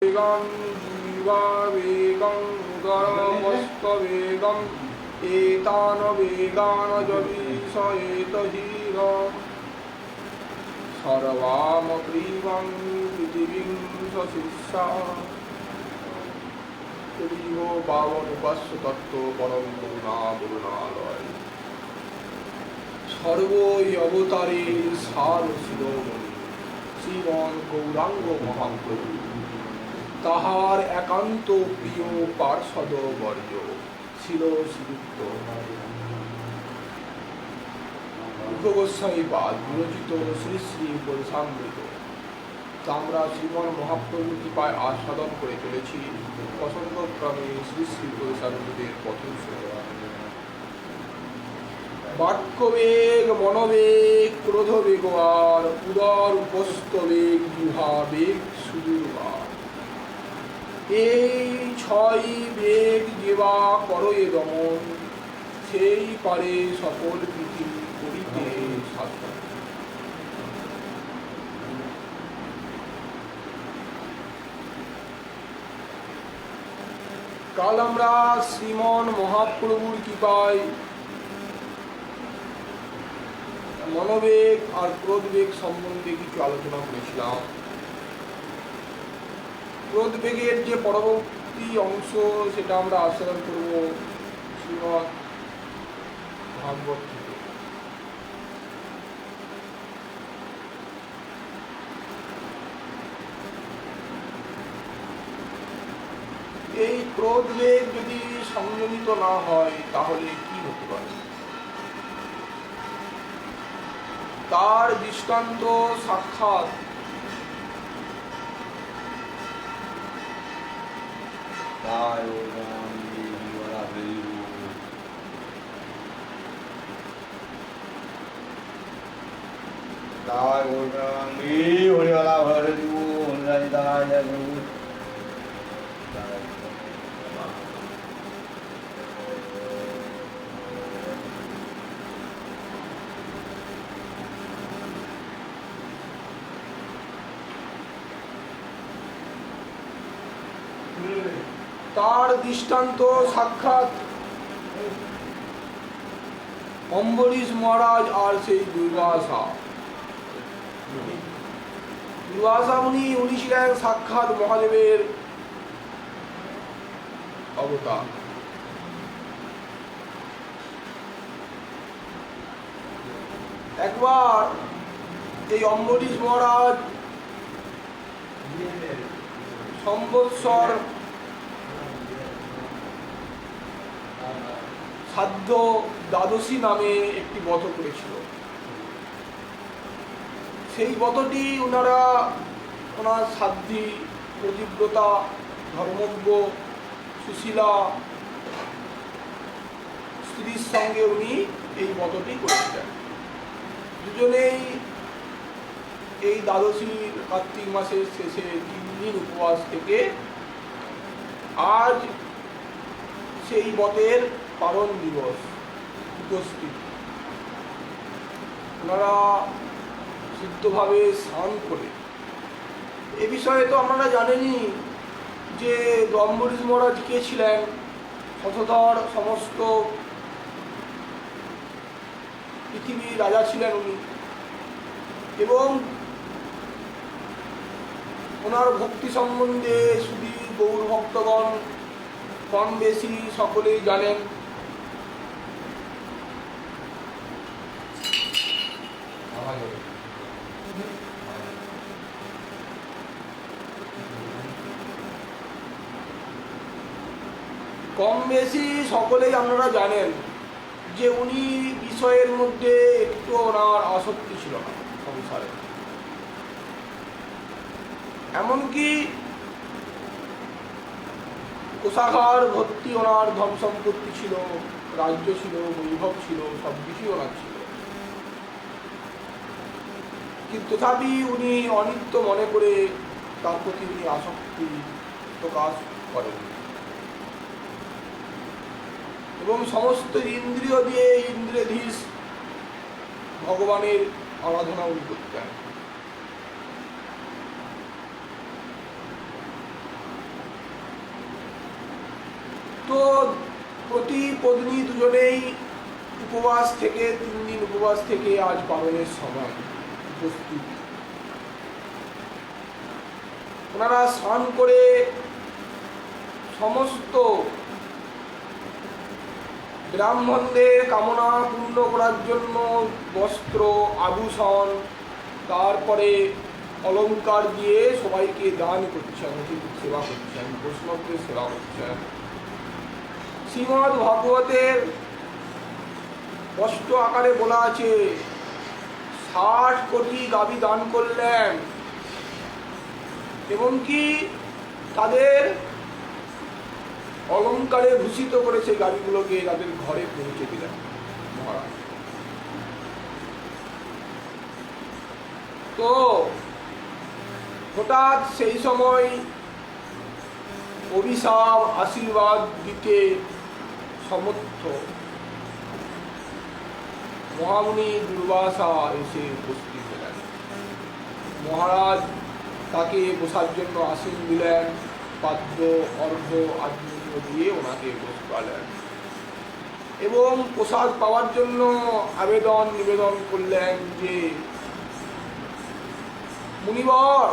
वेगं जीवा वेगं गर्भस्तवेगं एतान वेगान जवीषयेत हीर सर्वामग्रीवं पृथिवीं सशिष्या पावन उपास्य तत्व परम करुणालय सर्वई अवतारेर सार शिरोमणि শ্রীমন গৌরাঙ্গ মহাপ্রভু তাহার একান্ত প্রিয় পার্ষদ বর্য ছিল শ্রীযুক্ত গোস্বামী পাদ বিরচিত শ্রী শ্রী পরিসামৃত। আমরা শ্রীমন মহাপ্রভুর কৃপায় আস্বাদন করে চলেছি পছন্দক্রমে শ্রী শ্রী পরিসামৃতের পথের বাক্যবেগ মনোবেগ ক্রোধবেগ আর উদর উপস্থবেগ জিহ্বাবেগ সুদূরবার এই ছয় বেগ যেবা করয়ে দমন সেই পারে সকল পৃথিবী করিতে সাধন। কাল আমরা শ্রীমন মহাপ্রভুর কৃপায় মনোবেগ আর ক্রোধবেগ সম্বন্ধে কিছু আলোচনা করেছিলাম। ক্রোধবেগের যে পরবর্তী অংশ সেটা আমরা আস্বাদন করব শ্রীমদ ভাগবত থেকে। এই ক্রোধবেগ যদি সংযমিত না হয় তাহলে কি হতে পারে তার দৃষ্টান্ত সাক্ষাৎ তার দৃষ্টান্ত সাক্ষাৎ অম্বরীশ মহারাজ আর সেই দুর্বাসা উনি ছিলেন সাক্ষাৎ মহাদেবের অবতার। একবার এই অম্বরীশ মহারাজ সম্বৎসর সাধ্য দ্বাদশী নামে একটি ব্রত করেছিল। সেই ব্রতটি ওনার সাধ্বী প্রতিব্রতা ধর্মজ্ঞ সুশীলা স্ত্রীর সঙ্গে উনি এই ব্রতটি করেছিলেন। দুজনেই এই দ্বাদশীর কার্তিক মাসের শেষে 3 দিন উপবাস থেকে আজ সেই ব্রতের পালন দিবস উপস্থিত। ওনারা সিদ্ধভাবে স্নান করে, এ বিষয়ে তো আপনারা জানেনই যে অম্বরীশ মহারাজ কে ছিলেন, শতধর সমস্ত পৃথিবীর রাজা ছিলেন উনি, এবং ওনার ভক্তি সম্বন্ধে শুধু গৌর ভক্তগণ কম বেশি সকলেই জানেন। কম বেশি সকলেই আপনারা জানেন যে উনি বিষয়ের মধ্যে একটু ওনার আসক্তি ছিল না সংসারে। এমনকি কোষাগার ভর্তি ওনার ধন সম্পত্তি ছিল, রাজ্য ছিল, বৈভব ছিল, সব কিছুই ওনার ছিল, কিন্তু তথাপি উনি অনিত্য মনে করে তার প্রতি উনি আসক্তি প্রকাশ করেন এবং সমস্ত ইন্দ্রিয় দিয়ে ইন্দ্রিয়াধীশ ভগবানের আরাধনা উনি করতেন। তো প্রতি পত্নী দুজনেই উপবাস থেকে 3 দিন উপবাস থেকে আজ পালনের সময় উপস্থিত। ওনারা স্নান করে সমস্ত ব্রাহ্মণদের কামনা পূর্ণ করার জন্য বস্ত্র, আভূষণ, তারপরে অলঙ্কার দিয়ে সবাইকে দান করছেন, অতিথি সেবা করছেন, বৈষ্ণবদের সেবা করছেন। শ্রীমদ্ ভাগবতের স্পষ্ট আকারে বলা আছে 60 কোটি গাভী দান করলেন এবং কি তাদের অলঙ্কারে ভূষিত করে সেই গাভীগুলোকে তাদের ঘরে পৌঁছে দিলেন মহারাজ। তো হঠাৎ সেই সময় অভিশাপ আশীর্বাদ দিতে সমর্থ মহামুনি দুর্বাসা এসে উপস্থিত হলেন। মহারাজ তাকে বসার জন্য আসন দিলেন, পাদ্য অর্ঘ্য আগ্নেয় দিয়ে ওনাকে বসালেন এবং প্রসাদ পাওয়ার জন্য নিবেদন করলেন যে মুনিবর,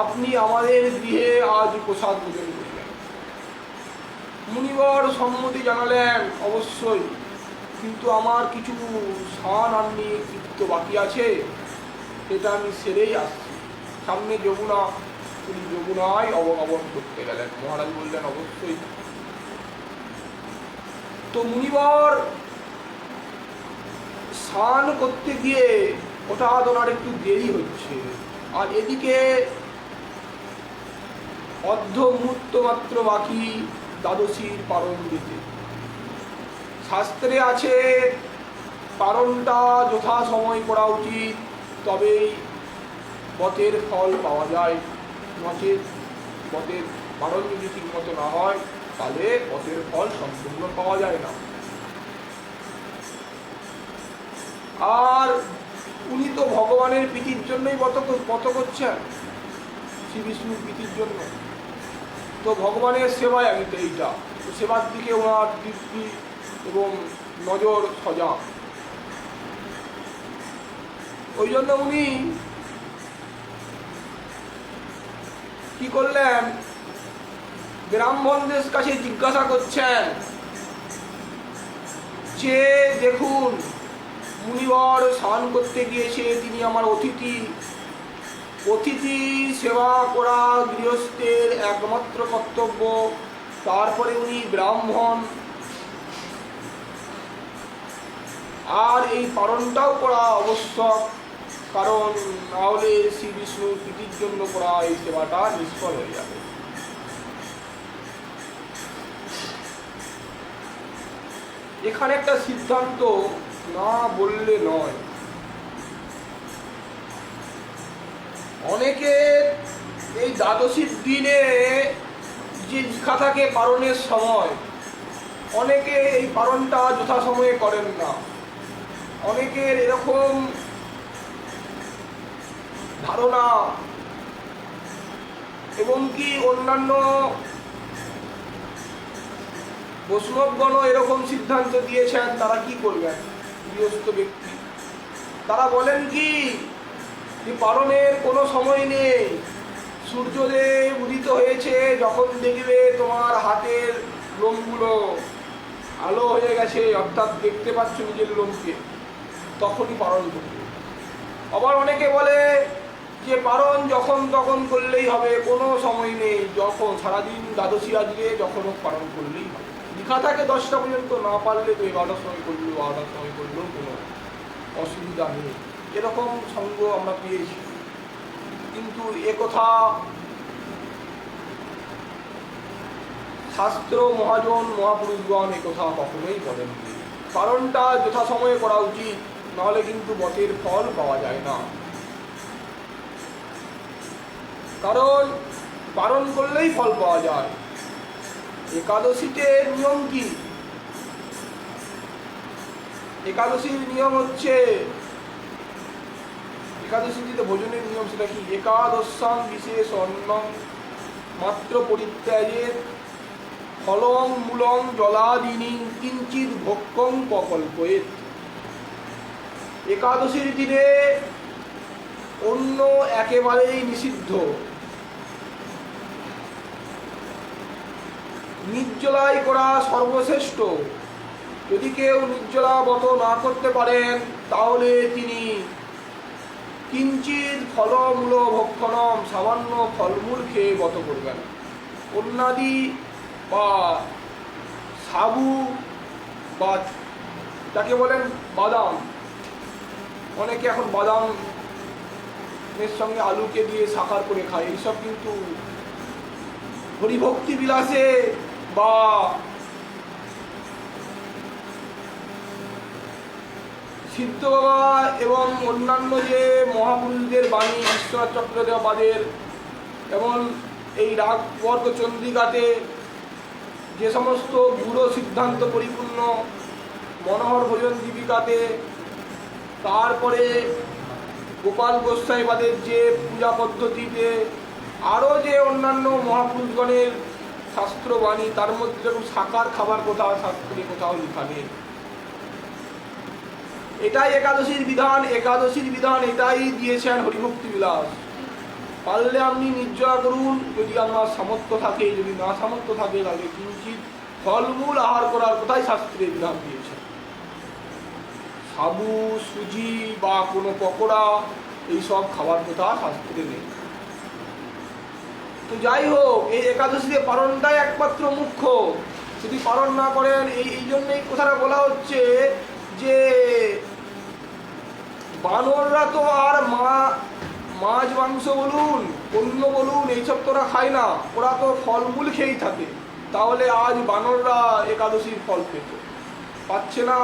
আপনি আমাদের গৃহে আজ প্রসাদ ভোজন করলেন। মুনিবর সম্মতি জানালেন, অবশ্যই, কিন্তু আমার কিছু স্নান আননি কৃত্য বাকি আছে, এটা আমি সেরেই আসছি। সামনে যমুনা, তিনি যমুনায় অবগমন করতে গেলেন। মহারাজ বললেন, অবশ্যই। তো মুনিবর স্নান করতে গিয়ে হঠাৎ ওনার একটু দেরি হচ্ছে, আর এদিকে অর্ধ মুহূর্ত মাত্র বাকি দ্বাদশীর পারণ দিতে। শাস্ত্রে আছে পারণটা যথা সময় করা উচিত, তবেই ব্রতের ফল পাওয়া যায়, নচেত ব্রতের পারণ যদি ঠিক মতো না হয় তাহলে ব্রতের ফল সম্পূর্ণ পাওয়া যায় না। আর উনি তো ভগবানের প্রীতির জন্যই ব্রত করছেন, শ্রী বিষ্ণুর প্রীতির জন্য। তো ভগবানের সেবায় আমি তো এইটা, তো সেবার দিকে ওনার দৃষ্টি এবং নজর সজাগ। ওই জন্য উনি কি করলেন, ব্রাহ্মণদের কাছে জিজ্ঞাসা করছেন যে দেখুন, মুনিবর স্নান করতে গিয়েছে, তিনি আমার অতিথি। অতিথি সেবা করা গৃহস্থের একমাত্র কর্তব্য, তারপরে উনি ব্রাহ্মণ, আর এই পারণটাও করা আবশ্যক, কারণ নাহলে শ্রী বিষ্ণুর প্রীতির জন্য করা এই সেবাটা নিষ্ফল হয়ে যাবে। এখানে একটা সিদ্ধান্ত না বললে নয়। অনেকে এই দ্বাদশীর দিনে যে লিখা থাকে পারণের সময়, অনেকে এই পারণটা যথাসময়ে করেন না। অনেকের এরকম ধারণা এবং কি অন্যান্য বৈষ্ণবগণ এরকম সিদ্ধান্ত দিয়েছেন। তারা কি করবেন? গৃহস্থ ব্যক্তি তারা বলেন কি, যে পালনের কোনো সময় নেই, সূর্যদেব উদিত হয়েছে, যখন দেখবে তোমার হাতের লোমগুলো আলো হয়ে গেছে, অর্থাৎ দেখতে পাচ্ছ নিজের লোমকে, তখনই পালন করবে। আবার অনেকে বলে যে পালন যখন তখন করলেই হবে, কোনো সময় নেই, যখন সারাদিন দ্বাদশী আজকে যখন পালন করলেই হবে। লেখা থাকে 10টা পর্যন্ত, না পারলে তো 11টার সময় করলেও 12টার সময় করলেও কোনো অসুবিধা নেই। এরকম সঙ্গ আমরা পেয়েছি, কিন্তু একথা শাস্ত্র মহাজন মহাপুরুষগণ একথা কখনোই বলেননি। পালনটা যথাসময়ে করা উচিত, নাহলে কিন্তু ব্রতের ফল পাওয়া যায় না। কারণ পালন করলেই ফল পাওয়া যায়। একাদশীতে নিয়ম কি? একাদশীর নিয়ম হচ্ছে, একাদশীতে ভোজনের নিয়ম সেটা কি? একাদশাং বিশেষ অন্নং মাত্র পরিত্যাগের ফলং মূলং জলাদিনী কিঞ্চিৎ ভক্ষং প্রকল্পয়েৎ। একাদশীর দিনে অন্য একেবারেই নিষিদ্ধ। নির্জলাই করা সর্বশ্রেষ্ঠ। যদি কেউ নির্জলা ব্রত না করতে পারেন তাহলে তিনি কিঞ্চিৎ ফলমূল ভক্ষণম, সামান্য ফলমূল খেয়ে ব্রত করবেন। অন্যাদি বা সাবু বা যাকে বলেন বাদাম, অনেকে এখন বাদামের সঙ্গে আলুকে দিয়ে সাকার করে খায়, এইসব কিন্তু হরিভক্তি বিলাসে বা সিদ্ধ বাবা এবং অন্যান্য যে মহাপুরুষদের বাণী, বিশ্বনাথ চক্রদেবাদের এবং এই রাগবর্গ চন্দ্রিকাতে যে সমস্ত গুরু সিদ্ধান্ত পরিপূর্ণ মনোহর ভোজন দীপিকাতে, তারপরে গোপাল গোস্বাইবাদের যে পূজা পদ্ধতিতে, আরও যে অন্যান্য মহাপুরুষগণের শাস্ত্রবাণী, তার মধ্যে যেরকম সাকার খাবার কোথাও শাস্ত্রে কোথাও লেখা নেই। এটাই একাদশীর বিধান। একাদশীর বিধান এটাই দিয়েছেন হরিভক্তি বিলাস। পারলে আপনি নির্জলা করুন, যদি আপনার সামর্থ্য থাকে। যদি না সামর্থ্য থাকে তাহলে কিঞ্চিৎ ফলমূল আহার করার কোথায় শাস্ত্রে বিধান দিয়েছে। সাবু, সুজি বা কোনো পকোড়া এইসব খাবার কথা শাস্ত্রে নেই। তো যাই হোক, এই একাদশীতে পালনটাই একমাত্র মুখ্য। যদি পালন না করেন, এই জন্যই কথাটা বলা হচ্ছে যে বানররা তো আর মাছ মাংস বলুন, অন্য বলুন, এইসব তোরা খায় না, ওরা তো ফলমূল খেয়েই থাকে। তাহলে আজ বানররা একাদশীর ফল পাচ্ছে না।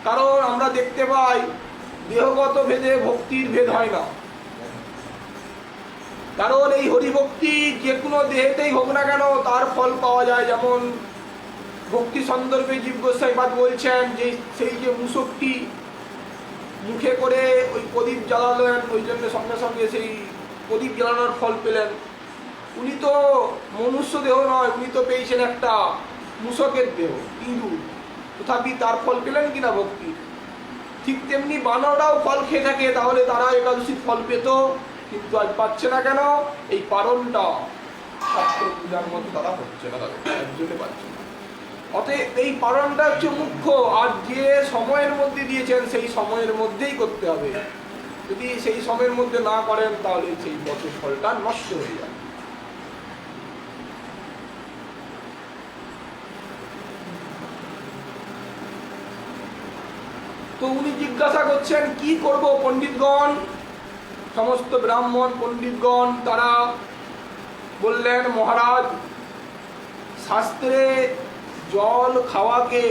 কারণ আমরা দেখতে পাই দেহগত ভেদে ভক্তির ভেদ হয় না। কারণ এই হরিভক্তি যে কোনো দেহেতেই হোক না কেন তার ফল পাওয়া যায়। যেমন ভক্তি সন্দর্ভে জীব গোস্বাইপাদ বলছেন যে সেই যে মূষকটি মুখে করে ওই প্রদীপ জ্বালালেন, ওই জন্য সঙ্গে সঙ্গে সেই প্রদীপ জ্বালানোর ফল পেলেন। উনি তো মনুষ্য দেহ নয়, উনি তো পেয়েছেন একটা মূষকের দেহ, ইঁদুর, তথাপি তার ফল পেলেন কিনা ভক্তি। ঠিক তেমনি বানররাও ফল খেয়ে থাকে, তাহলে তারা একাদশীর ফল পেত, কিন্তু আজ পাচ্ছে না কেন? এই পালনটা শাস্ত্র পূজার মধ্যে তারা হচ্ছে না, তাদের একজনে পাচ্ছে না। অতএব এই পালনটা হচ্ছে মুখ্য। আর যে সময়ের মধ্যে দিয়েছেন সেই সময়ের মধ্যেই করতে হবে। যদি সেই সময়ের মধ্যে না করেন তাহলে সেই ব্রতের ফলটা নষ্ট হয়ে যাবে। তো উনি জিজ্ঞাসা করছেন কি করব পণ্ডিতগণ। সমস্ত ব্রাহ্মণ পণ্ডিতগণ তারা বললেন, মহারাজ, শাস্ত্রে জল খাওয়াকে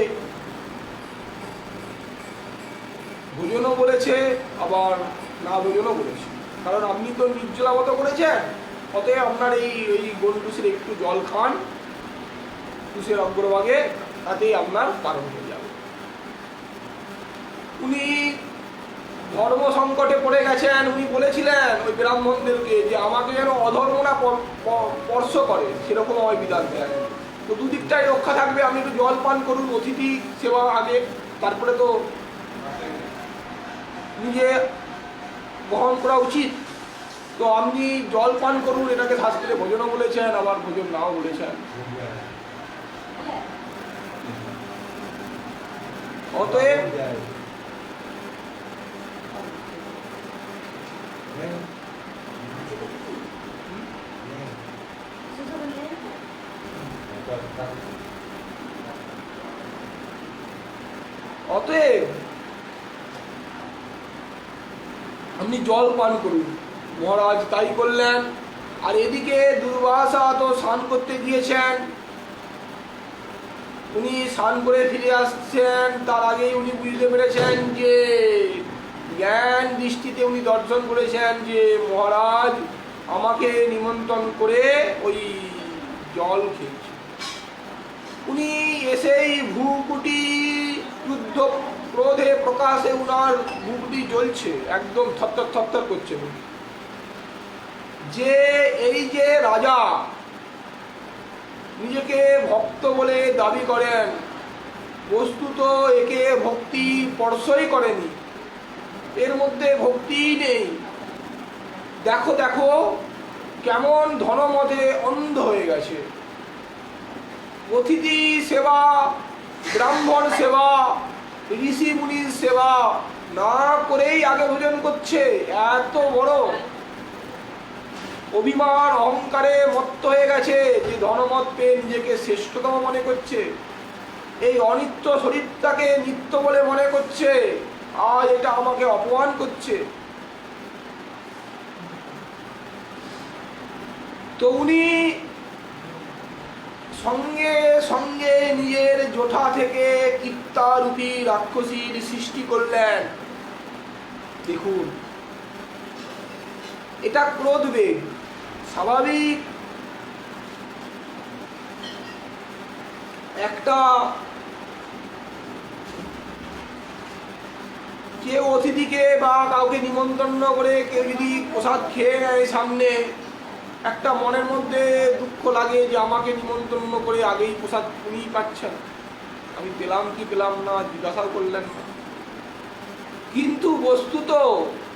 ভোজনও বলেছে, আবার না ভোজনও বলেছে। কারণ আপনি তো নির্জলা ব্রত করেছেন, অতএব আপনার এই গন্ডুসের একটু জল খান তুষের অগ্রভাগে, তাতেই আপনার কারণ হয়ে যাবে। উনি ধর্ম সংকটে পড়ে গেছেন। উনি বলেছিলেন ওই ব্রাহ্মণদেরকে যে আমাকে যেন অধর্ম না স্পর্শ করে, সেরকম আমার বিধান দেয়। তো দুদিকটাই রক্ষা থাকবে। আপনি একটু জল পান করুন, অতিথি সেবা আগে, তারপরে তো নিজে গ্রহণ করা উচিত। তো আপনি জল পান করুন, এটাকে শাস্ত্রে ভোজনও বলেছেন, আবার ভোজন নাও বলেছেন। অতএব আপনি জল পান করুন। মহারাজ তাই করলেন। আর এদিকে দুর্বাসা তো স্নান করতে গিয়েছেন, উনি স্নান করে ফিরে আসছেন, তার আগেই উনি বুঝতে পেরেছেন যে জ্ঞান দৃষ্টিতে উনি দর্শন করেছেন যে মহারাজ আমাকে নিমন্ত্রণ করে ওই জল খেয়েছে। উনি এসেই ভ্রুকুটি যুদ্ধ ক্রোধে প্রকাশে উনার ভ্রুকুটি জ্বলছে, একদম থরথর থরথর করছে। যে এই যে রাজা নিজেকে ভক্ত বলে দাবি করেন, বস্তুত একে ভক্তি স্পর্শই করেনি, এর মধ্যে ভক্তিই নেই। দেখো দেখো কেমন ধনমদে অন্ধ হয়ে গেছে। অতিথি সেবা, ব্রাহ্মণ সেবা, ঋষি মুনির সেবা না করেই আগে ভোজন করছে। এত বড় অভিমান অহংকারে মত্ত হয়ে গেছে যে ধনমত পেয়ে নিজেকে শ্রেষ্ঠতম মনে করছে। এই অনিত্য শরীরটাকে নিত্য বলে মনে করছে, আজ এটা আমাকে অপমান করছে। তো উনি সঙ্গে সঙ্গে নিজের জোঠা থেকে কিত্তারূপী রাক্ষসীর সৃষ্টি করলেন। দেখুন, এটা ক্রোধ বেগ। স্বাভাবিক একটা কেউ অতিথিকে বা কাউকে নিমন্ত্রণ করে কেউ যদি প্রসাদ খেয়ে নেয় সামনে, একটা মনের মধ্যে দুঃখ লাগে যে আমাকে নিমন্ত্রণ করে আগেই প্রসাদ উনি পাচ্ছেন, আমি পেলাম কি পেলাম না জিজ্ঞাসা করলেন না। কিন্তু বস্তুত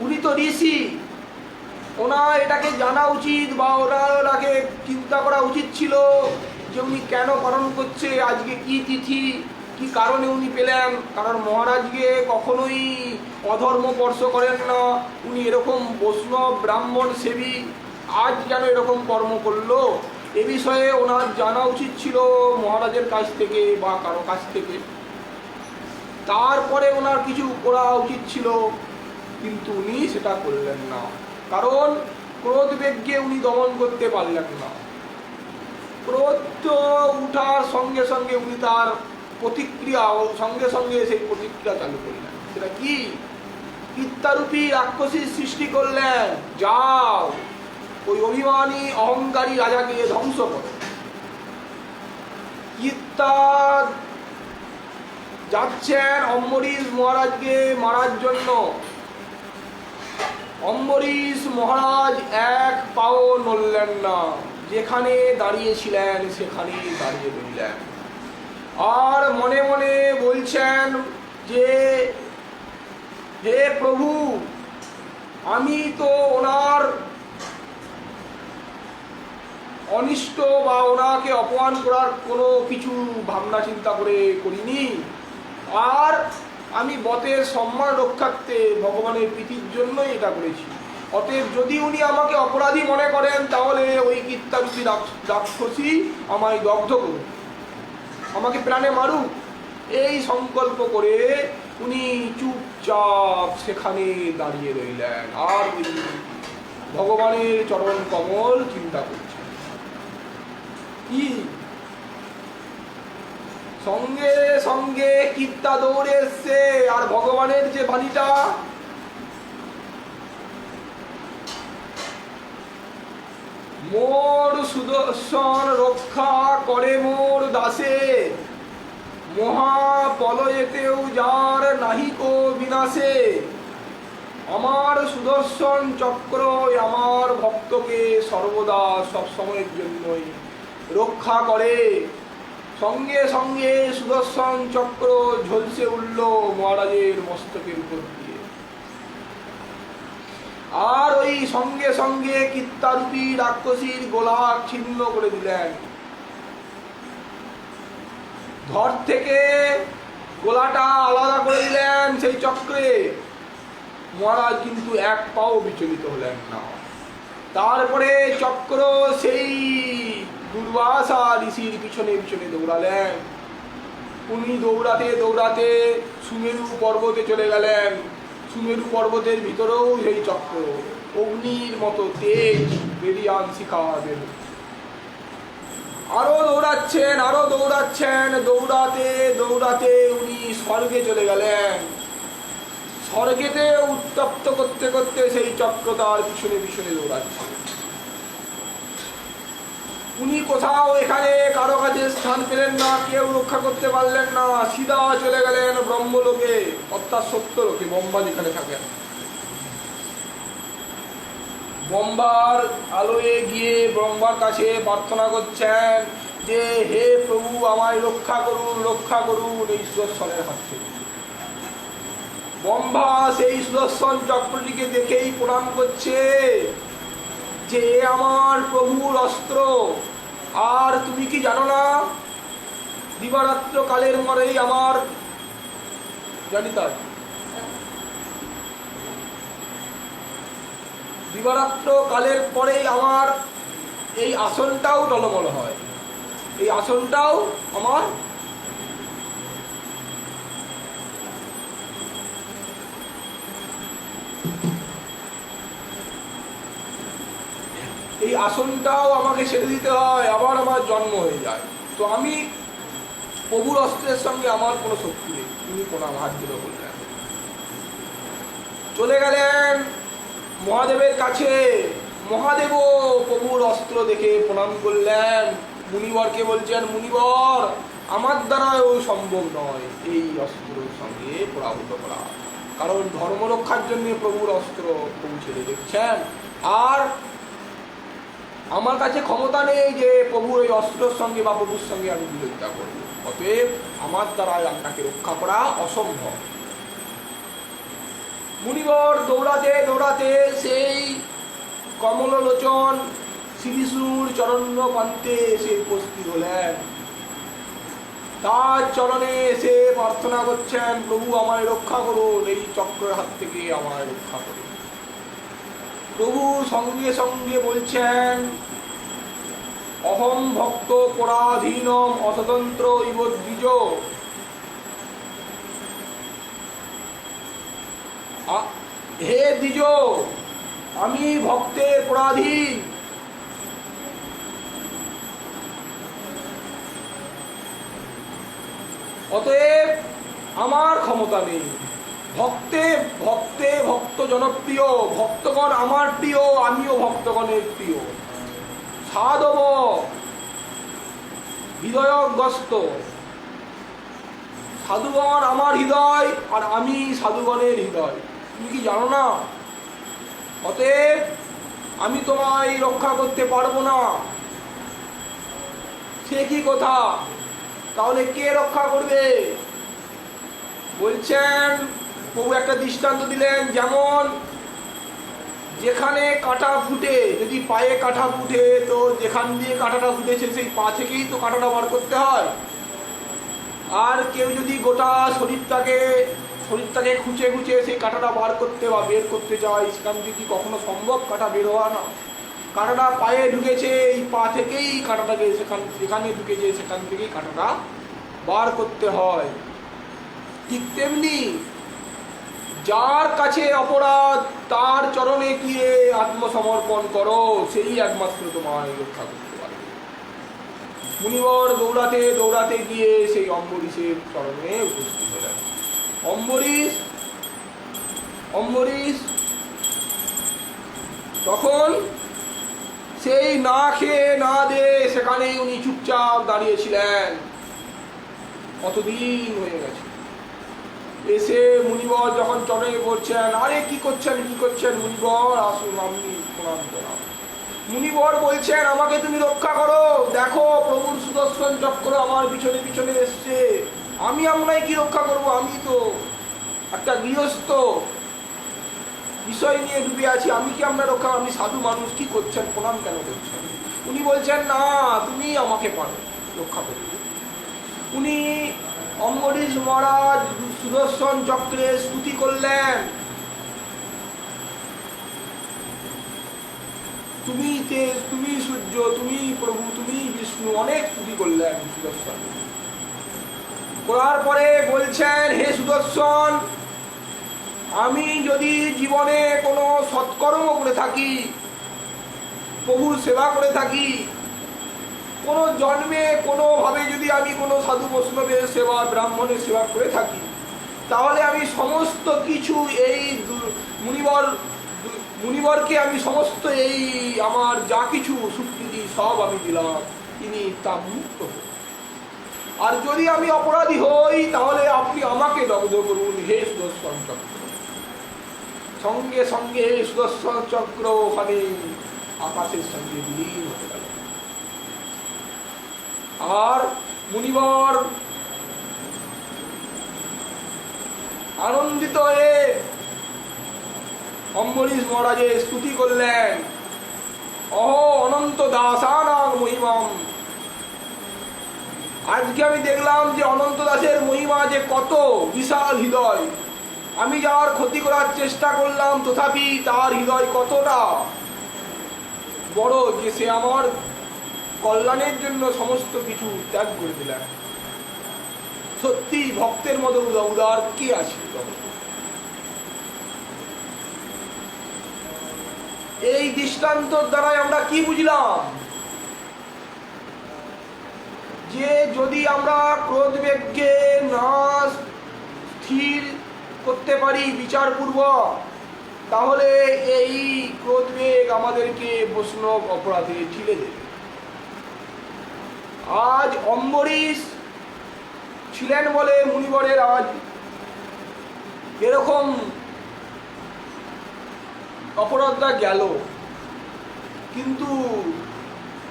উনি তো ঋষি, ওনার এটাকে জানা উচিত বা ওনাকে চিন্তা করা উচিত ছিল যে উনি কেন পালন করছে, আজকে কি তিথি, কি কারণে উনি পেলেন। কারণ মহারাজকে কখনোই অধর্ম স্পর্শ করেন না, উনি এরকম বৈষ্ণব ব্রাহ্মণ সেবী, আজ যেন এরকম কর্ম করলো, এ বিষয়ে ওনার জানা উচিত ছিল মহারাজের কাছ থেকে বা কারো কাছ থেকে। তারপরে ওনার কিছু করা উচিত ছিল, কিন্তু উনি সেটা করলেন না। কারণ ক্রোধ বেগকে উনি দমন করতে পারলেন না। ক্রোধ উঠার সঙ্গে সঙ্গে উনি তার প্রতিক্রিয়া সঙ্গে সঙ্গে সেই প্রতিক্রিয়া চালু করলেন। সেটা কি? কিত্তারূপী রাক্ষসীর সৃষ্টি করলেন। যাও ওই অভিমানী অহংকারী রাজাকে ধ্বংস করো। কিত্তা যাচ্ছেন অম্বরীশ মহারাজকে মারার জন্য। অম্বরীশ মহারাজ এক পাও নড়লেন না, যেখানে দাঁড়িয়েছিলেন সেখানেই দাঁড়িয়ে রইলেন। আর মনে মনে বলছেন যে হে প্রভু, আমি তো ওনার অনিষ্ট বা ওনাকে অপমান করার কোনো কিছু ভাবনা চিন্তা করে করিনি, আর আমি বতের সম্মান রক্ষার্থে ভগবানের প্রীতির জন্যই এটা করেছি। অতএব যদি উনি আমাকে অপরাধী মনে করেন তাহলে ওই কিত্তারূপী রাক্ষসী আমায় দগ্ধ করুন, আমাকে প্রাণে মারুক। এই সংকল্প করে উনি চুপচাপ সেখানে দাঁড়িয়ে রইলেন আর ওই ভগবানের চরণ কমল চিন্তা করছেন। কি সঙ্গে সঙ্গে কিত্তা দৌড়ে এসছে, আর ভগবানের যে বাণীটা, মোর সুদর্শন রক্ষা করে মোর দাসে, মহাপলয়েতেও যার নাহিক বিনাশে। আমার সুদর্শন চক্র আমার ভক্তকে সর্বদা সবসময়ের জন্যই রক্ষা করে। সঙ্গে সঙ্গে সুদর্শন চক্র ঝলসে উঠল মহারাজের মস্তকের উপর দিয়ে। আর ওই সঙ্গে সঙ্গে কিত্তারূপী রাক্ষসীর গলা ছিন্ন করে দিলেন। ধর থেকে গলাটা আলাদা করে দিলেন সেই চক্রে। মহারাজ কিন্তু এক পাও বিচলিত হলেন না। তারপরে চক্র সেই দুর্বাসা ঋষির পিছনে পিছনে দৌড়ালেন। উনি দৌড়াতে দৌড়াতে সুমেরু পর্বতে চলে গেলেন। সুমেরু পর্বতের ভিতরেও সেই চক্র, অগ্নির মতো তেজ বেরিয়ান শিখা বের। আরো দৌড়াচ্ছেন, আরো দৌড়াচ্ছেন, দৌড়াতে দৌড়াতে উনি স্বর্গে চলে গেলেন। স্বর্গেতে উত্তপ্ত করতে করতে সেই চক্র তার পিছনে পিছনে দৌড়াচ্ছে। উনি কোথাও এখানে কারো কাছে স্থান পেলেন না, কেউ রক্ষা করতে পারলেন না, সিধা চলে গেলেন ব্রহ্মলোকে, অর্থাৎ সত্যলোকে, ব্রহ্মা যেখানে থাকেন। ব্রহ্মার আলোয় গিয়ে ব্রহ্মার কাছে প্রার্থনা করছেন যে হে প্রভু আমায় রক্ষা করুন এই সুদর্শনের হাত থেকে। ব্রহ্মা সেই সুদর্শন চক্রটিকে দেখেই প্রণাম করছে যে এ আমার প্রভুর অস্ত্র। আর তুমি কি জানো না দিবারাত্র কালের মরেই আমার জানি তাই দিবারাত্র কালের পরেই আমার এই আসনটাও টলমল হয়, এই আসনটাও আমার এই আসনটাও আমাকে ছেড়ে দিতে হয়, আবার আমার জন্ম হয়ে যায়। তো আমি প্রভুর অস্ত্রের সঙ্গে আমার কোনো শক্তি নেই। তিনি প্রণাম হাত ধরে বললেন, চলে গেলেন মহাদেবের কাছে। মহাদেবও প্রভুর অস্ত্র দেখে প্রণাম করলেন। মুনিবরকে বলছেন, মুনিবর আমার দ্বারাও সম্ভব নয় এই অস্ত্রের সঙ্গে পরাভূত করা, কারণ ধর্ম রক্ষার জন্য প্রভুর অস্ত্র প্রভু ছেড়ে দেখছেন, আর আমার কাছে ক্ষমতা নেই যে প্রভুর ওই অস্ত্রের সঙ্গে বা প্রভুর সঙ্গে আমি বিরোধিতা করব। অতএব আমার দ্বারা আপনাকে রক্ষা করা অসম্ভব। মুনিবর দৌড়াতে দৌড়াতে সেই কমললোচন শ্রী বিষ্ণুর চরণ প্রান্তে এসে উপস্থিত হলেন। তার চরণে এসে প্রার্থনা করছেন, প্রভু আমায় রক্ষা করুন, এই চক্রের হাত থেকে আমায় রক্ষা করুন। প্রভু সঙ্গে সঙ্গে বলছেন, অহম ভক্ত পরাধীনম অস্বতন্ত্র ইব দ্বিজ। হে দ্বিজ, আমি ভক্তের পরাধীন, অতএব আমার ক্ষমতা নেই। ভক্ত জনপ্রিয়, ভক্তগণ আমার প্রিয়, আমিও ভক্তগণের প্রিয়। সাধব হৃদয়গ্রস্ত, সাধুগণ আমার হৃদয় আর আমি সাধুগণের হৃদয়, তুমি কি জানো না? অতএব আমি তোমায় রক্ষা করতে পারবো না। সে কি কথা? তাহলে কে রক্ষা করবে? বলছেন, প্রভু একটা দৃষ্টান্ত দিলেন, যেমন যেখানে কাঁটা ফুটে, যদি পায়ে কাঁটা ফুটে তো যেখান দিয়ে কাঁটাটা ফুটেছে সেই পা থেকেই তো কাঁটাটা বার করতে হয়। আর কেউ যদি গোটা শরীরটাকে খুঁচে খুঁচে সেই কাঁটাটা বার করতে বা বের করতে চায়, সেখান থেকে কি কখনো সম্ভব কাঁটা বের হওয়া? না। কাঁটাটা পায়ে ঢুকেছে, এই পা থেকেই কাঁটাটাকে যেখানে ঢুকেছে সেখান থেকেই কাঁটাটা বার করতে হয়। ঠিক তেমনি যার কাছে অপরাধ তার চরণে গিয়ে আত্মসমর্পণ করো, সেই একমাত্র তোমায় রক্ষা করতে পারে। মুনিবর দৌড়াতে দৌড়াতে গিয়ে সেই অম্বরীশের চরণে উপস্থিত হলেন। অম্বরীশ তখন সেই না খেয়ে না দিয়ে সেখানেই উনি চুপচাপ দাঁড়িয়েছিলেন, কতদিন হয়ে গেছে। এসে মুনিবর যখন চরণে পড়ছেন, আরে কি করছেন মুনিবর, আসুন আপনি প্রণাম করান। মুনিবর বলছেন, আমাকে তুমি রক্ষা করো, দেখো প্রভুর সুদর্শন চক্র আমার পিছনে পিছনে এসছে, আমি আপনাকে কি রক্ষা করব? আমি তো একটা গৃহস্থ বিষয় নিয়ে ডুবে আছি, আমি কি আপনার রক্ষা? আমি সাধু মানুষ, কি করছেন, প্রণাম কেন করছেন? উনি বলছেন, না তুমি আমাকে পারো রক্ষা করবে। উনি অম্বরীশ মহারাজ সুদর্শন চক্রে স্তুতি করলেন, তুমি সূর্য, তুমি প্রভু, তুমি বিষ্ণু, অনেক স্তুতি করলেন সুদর্শন। করার পরে বলছেন, হে সুদর্শন, আমি যদি জীবনে কোনো সৎকর্ম করে থাকি, প্রভুর সেবা করে থাকি, কোনো জন্মে কোনোভাবে যদি আমি কোনো সাধু বৈষ্ণবের সেবা, ব্রাহ্মণের সেবা করে থাকি, তাহলে আমি সমস্ত কিছু এই মুনিবরকে আমি সমস্ত এই আমার যা কিছু সুকৃতি সব আমি দিলাম, তিনি তা মুক্ত হন। আর যদি আমি অপরাধী হই তাহলে আপনি আমাকে দগ্ধ করুন, হে সুদর্শন চক্র। সঙ্গে সঙ্গে সুদর্শন চক্র ওখানে আকাশের সঙ্গে বিলীন হতে গেল। আর মুনিবর আনন্দিত হয়ে অম্বরীশ মহারাজের স্তুতি করলেন, অহ অনন্ত দাসানাং মহিমাম। আজকে আমি দেখলাম যে অনন্ত দাসের মহিমা যে কত বিশাল হৃদয়। আমি যার ক্ষতি করার চেষ্টা করলাম তথাপি তার হৃদয় কতটা বড় যে সে আমার কল্যাণের জন্য সমস্ত কিছু ত্যাগ করে দিলেন। সত্যি ভক্তের মতো উদার কে আছে? এই দৃষ্টান্তর দ্বারাই আমরা কি বুঝলাম? যে যদি আমরা ক্রোধবেগকে না স্থির করতে পারি বিচারপূর্বক, তাহলে এই ক্রোধবেগ আমাদেরকে বৈষ্ণব অপরাধে ঠেলে দেবে। আজ অম্বরীশ ছিলেন বলে মুনিবরের আজ এরকম অপরাধটা গেল, কিন্তু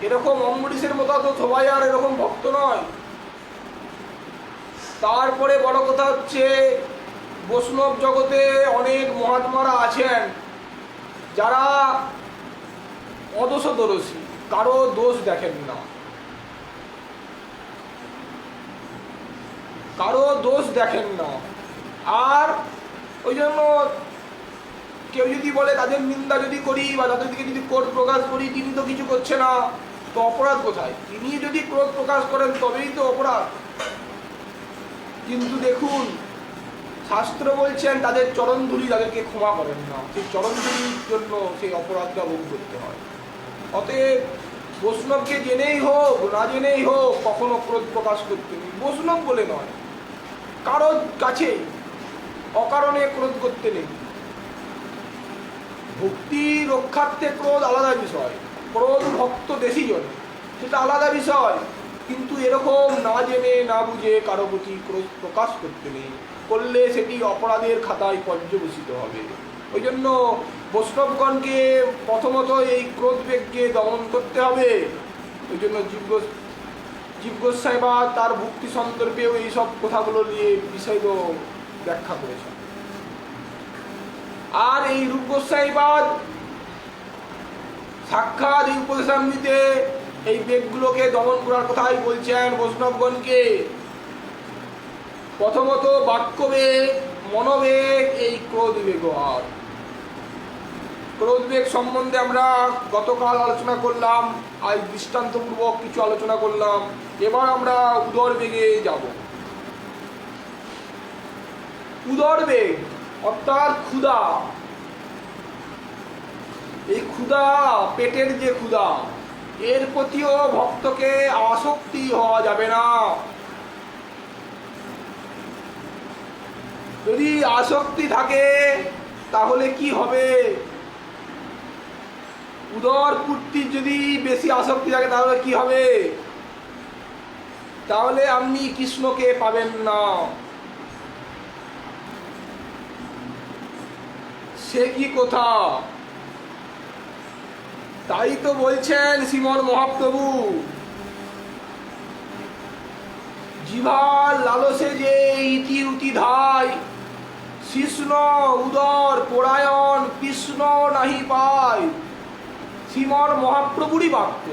এরকম অম্বরীশের মতো তো সবাই আর এরকম ভক্ত নয়। তারপরে বড় কথা হচ্ছে বৈষ্ণব জগতে অনেক মহাত্মারা আছেন যারা অদোষদর্শী, কারো দোষ দেখেন না, কারো দোষ দেখেন না। আর ওই জন্য কেউ যদি বলে তাদের নিন্দা যদি করি বা তাদের দিকে যদি ক্রোধ প্রকাশ করি, তিনি তো কিছু করছে না, তো অপরাধ কোথায়? তিনি যদি ক্রোধ প্রকাশ করেন তবেই তো অপরাধ। কিন্তু দেখুন শাস্ত্র বলছেন তাদের চরণধুলি তাদেরকে ক্ষমা করেন না, সেই চরণধুলির জন্য সেই অপরাধটা ভোগ করতে হয়। অতএব বৈষ্ণবকে জেনেই হোক না জেনেই হোক কখনো ক্রোধ প্রকাশ করতে নেই। বৈষ্ণব বলে নয়, কারোর কাছে অকারণে ক্রোধ করতে নেই। ভক্তি রক্ষার্থে ক্রোধ আলাদা বিষয়, ক্রোধ ভক্ত দেশিজন সেটা আলাদা বিষয়, কিন্তু এরকম না জেনে না বুঝে কারো প্রতি ক্রোধ প্রকাশ করতে নেই, করলে সেটি অপরাধের খাতায় পর্যবসিত হবে। ওই জন্য বৈষ্ণবগণকে প্রথমত এই ক্রোধবেগকে দমন করতে হবে। ওই জন্য জীব গোস্বামী তার ভক্তি সন্দর্ভেও এইসব কথাগুলো নিয়ে বিষয়গুলো ব্যাখ্যা করেছেন। আর এই রূপ গোস্বামীবাদ সাক্ষাৎ এই উপদেশামৃতে এই বেগগুলোকে দমন করার কথাই বলছেন বৈষ্ণবগণকে। প্রথমত বাক্যবেগ, মনোবেগ, এই ক্রোধবেগ। আর ক্রোধবেগ সম্বন্ধে আমরা গতকাল আলোচনা করলাম, আজ দৃষ্টান্তপূর্বক কিছু আলোচনা করলাম। এবার আমরা উদরবেগে যাব। উদরবেগ অর্থাৎ ক্ষুধা। এই ক্ষুধা, পেটের যে ক্ষুধা, এর প্রতিও ভক্তকে আসক্তি হওয়া যাবে না। যদি আসক্তি থাকে তাহলে কি হবে? উদর পূর্তির যদি বেশি আসক্তি থাকে তাহলে কি হবে? তাহলে আপনি কৃষ্ণকে পাবেন না। সে কি কথা? তাই তো বলছেন শ্রীমন মহাপ্রভু, জিভার লালসে যে ইতি উতি ধায়, কৃষ্ণ উদর পরায়ণ কৃষ্ণ নাহি পায়। শ্রীমন মহাপ্রভুরই বাক্য।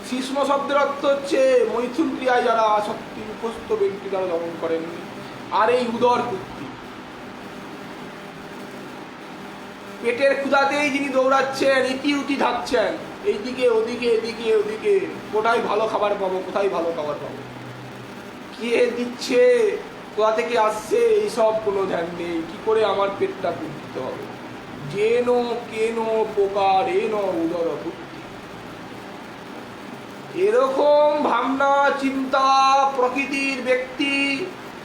কৃষ্ণ শব্দের অর্থ হচ্ছে মৈথুন ক্রিয়ায় যারা আসক্তি উপস্থ ব্যক্তি দ্বারা দমন করেন। আর এই উদর পূর্তি, পেটের ক্ষুধাতেই যিনি দৌড়াচ্ছেন, ইতি উতি ধাচ্ছেন, এইদিকে ওদিকে এদিকে ওদিকে, কোথায় ভালো খাবার পাবো, কোথায় ভালো খাবার পাবো, কে দিচ্ছে, কোথা থেকে আসছে, এইসব কোনো ধ্যান নেই। কি করে আমার পেটটা পূর্তিত হবে? যেন কেন প্রকার এন উদর পূর্তি। এরকম ভাবনা চিন্তা প্রকৃতির ব্যক্তি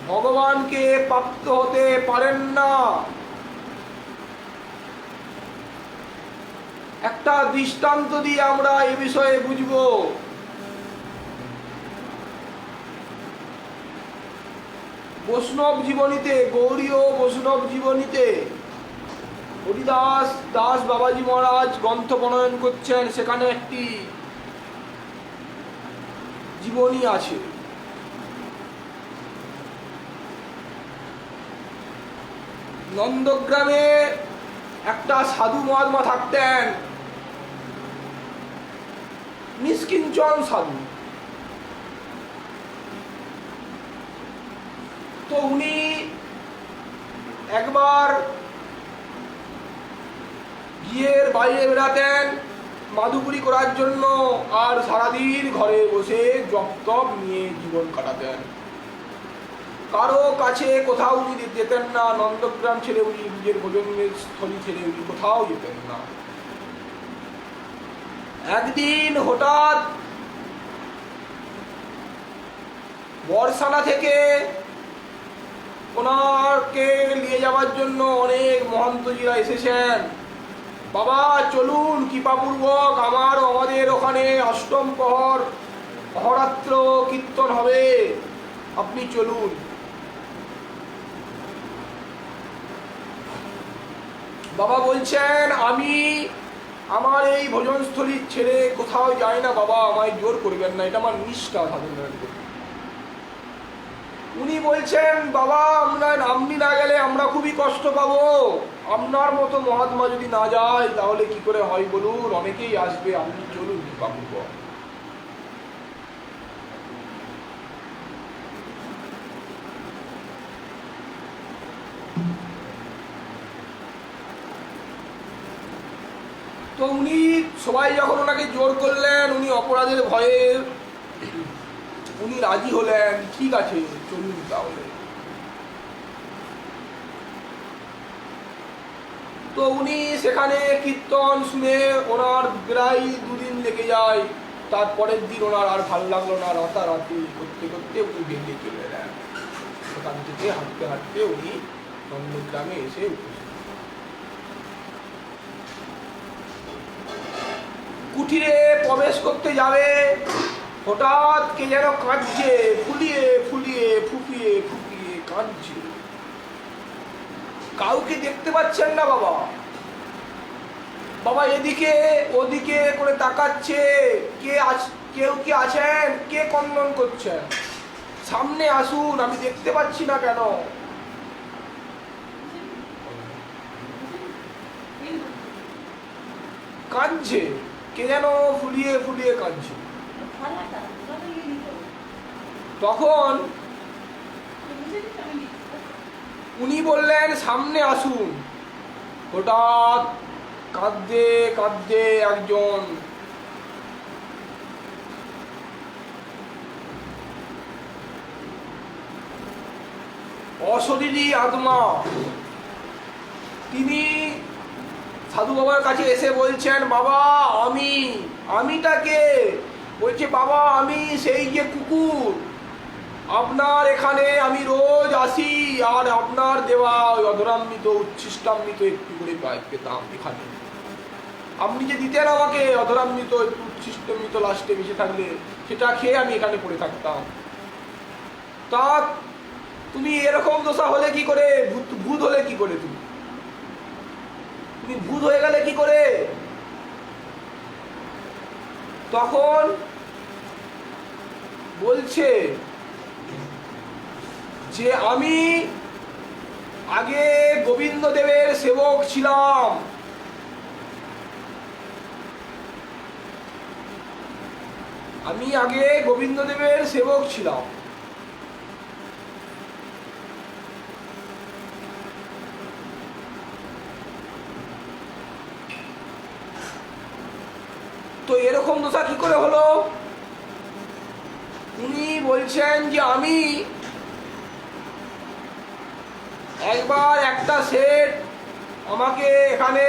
ভগবানকে প্রাপ্ত হতে পারেন না। একটা দৃষ্টান্ত দিয়ে আমরা এ বিষয়ে বুঝব। বৈষ্ণব জীবনীতে, গৌড়ীয় বৈষ্ণব জীবনীতে হরিদাস দাস বাবাজি মহারাজ গ্রন্থ প্রণয়ন করছেন। সেখানে একটি জীবনী আছে। নন্দগ্রামে একটা সাধু মহাত্মা থাকতেন, নিষ্কিঞ্চন সাধু। তো উনি একবার বিয়ের বাইরে বেড়াতেন মাদুপুরি করার জন্য, আর সারাদিন ঘরে বসে জপ তপ নিয়ে জীবন কাটাতেন। কারো কাছে কোথাও উনি যেতেন না, নন্দগ্রাম ছেড়ে উনি নিজের ভোজনের স্থলী ছেড়ে উনি কোথাও যেতেন না। একদিন হঠাৎ বর্ষানা থেকে ওনাকে নিয়ে যাওয়ার জন্য অনেক মহন্তজিরা এসেছেন। বাবা চলুন, কৃপাপূর্বক আমাদের ওখানে অষ্টম প্রহর অহরাত্র কীর্তন হবে, আপনি চলুন। বাবা বলছেন, আমি আমার এই ভোজনস্থলী ছেড়ে কোথাও যাই না বাবা, আমায় জোর করবেন না, এটা আমার নিষ্ঠা সাধনের। উনি বলছেন, বাবা আপনি না গেলে আমরা খুবই কষ্ট পাবো, আপনার মতো মহাত্মা যদি না যায় তাহলে কি করে হয় বলুন, অনেকেই আসবে, আপনি চলুন কৃপাপূর্বক। তো উনি সবাই যখন ওনাকে জোর করলেন, উনি অপরাধের ভয়ে উনি রাজি হলেন, ঠিক আছে চলুন তাহলে। তো উনি সেখানে কীর্তন শুনে ওনার প্রায় 2 দিন লেগে যায়। তারপরের দিন ওনার আর ভালো লাগলো না, রাতারাতি করতে করতে উনি বেরিয়ে চলে এলেন। সেখান থেকে হাঁটতে হাঁটতে উনি নন্দগ্রামে এসে উপস্থিত। কুঠিরে প্রবেশ করতে যাবে, হঠাৎ কে যেন কাঁদছে, ফুলিয়ে ফুলিয়ে ফুপিয়ে ফুপিয়ে কাঁদছে। কাউকে দেখতে পাচ্ছেন না বাবা। বাবা এদিকে ওদিকে করে তাকাচ্ছে, কেউ কি আছেন, কে কন্দন করছেন, সামনে আসুন, আমি দেখতে পাচ্ছি না কেন। কাঁদছে, কে যেন ফুলিয়ে ফুলিয়ে কাঁদছে। তখন উনি বললেন, সামনে আসুন। হঠাৎ কাঁদতে কাঁদতে একজন অশরীরী আত্মা, তিনি সাধু বাবার কাছে এসে বলছেন, বাবা আমিটাকে? বলছে, বাবা আমি সেই যে কুকুর, আপনার এখানে আমি রোজ আসি, আর আপনার দেওয়া অধরামৃত উচ্ছিষ্টামৃত একটু করে পেতাম এখানে। আপনি যে দিতেন আমাকে অধরামৃত একটু উচ্ছিষ্টামৃত লাস্টে মিশে থাকলে, সেটা খেয়ে আমি এখানে পড়ে থাকতাম। তা তুমি এরকম দশা হলে কি করে, ভূত হলে কি করে, তুমি ভূত হয়ে গেলে কি করে? তখন বলছে যে আমি আগে গোবিন্দদেবের সেবক ছিলাম, আমি আগে গোবিন্দদেবের সেবক ছিলাম। তো এরকম দশা কি করে হলো? উনি বলছেন যে আমি একবার একটা সেট আমাকে এখানে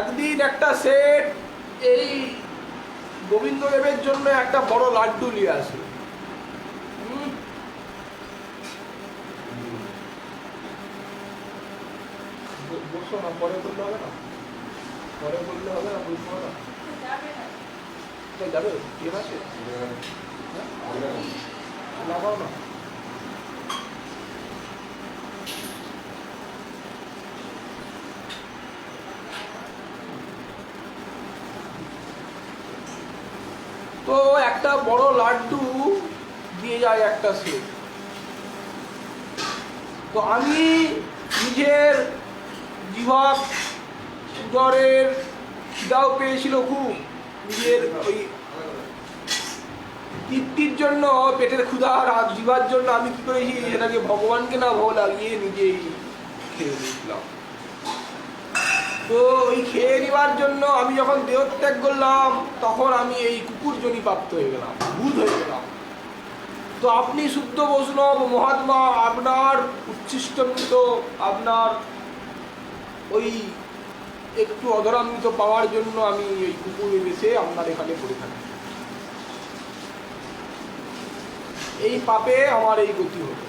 একদিন একটা সেট এই গোবিন্দদেবের জন্য একটা বড় লাড্ডু নিয়ে আসে। বসো না, পরে করতে হবে না। পরে বললে হবে না, বুঝবো না। যাবে ট্রেন আছে, লাগাও না। তো একটা বড় লাড্ডু দিয়ে যায় একটা সেট। তো আমি নিজের জিভা উদরের খিদাও পেয়েছিল খুব, নিজের ওই তৃপ্তির জন্য, পেটের ক্ষুধা আর জিভার জন্য আমি কি করেছি, এটাকে ভগবানকে না ভোগ লাগিয়ে নিজেই খেয়ে নিয়েছিলাম। তো ওই খেয়ে নেওয়ার জন্য আমি যখন দেহত্যাগ করলাম তখন আমি এই কুকুরজনী প্রাপ্ত হয়ে গেলাম, ভূত হয়ে গেলাম। তো আপনি শুদ্ধ বৈষ্ণব মহাত্মা, আপনার উচ্ছিষ্টমৃত, আপনার ওই একটু অধরামৃত পাওয়ার জন্য আমি এই কুকুর বেশে আপনার এখানে পড়ে থাকি। এই পাপে আমার এই গতি হলো।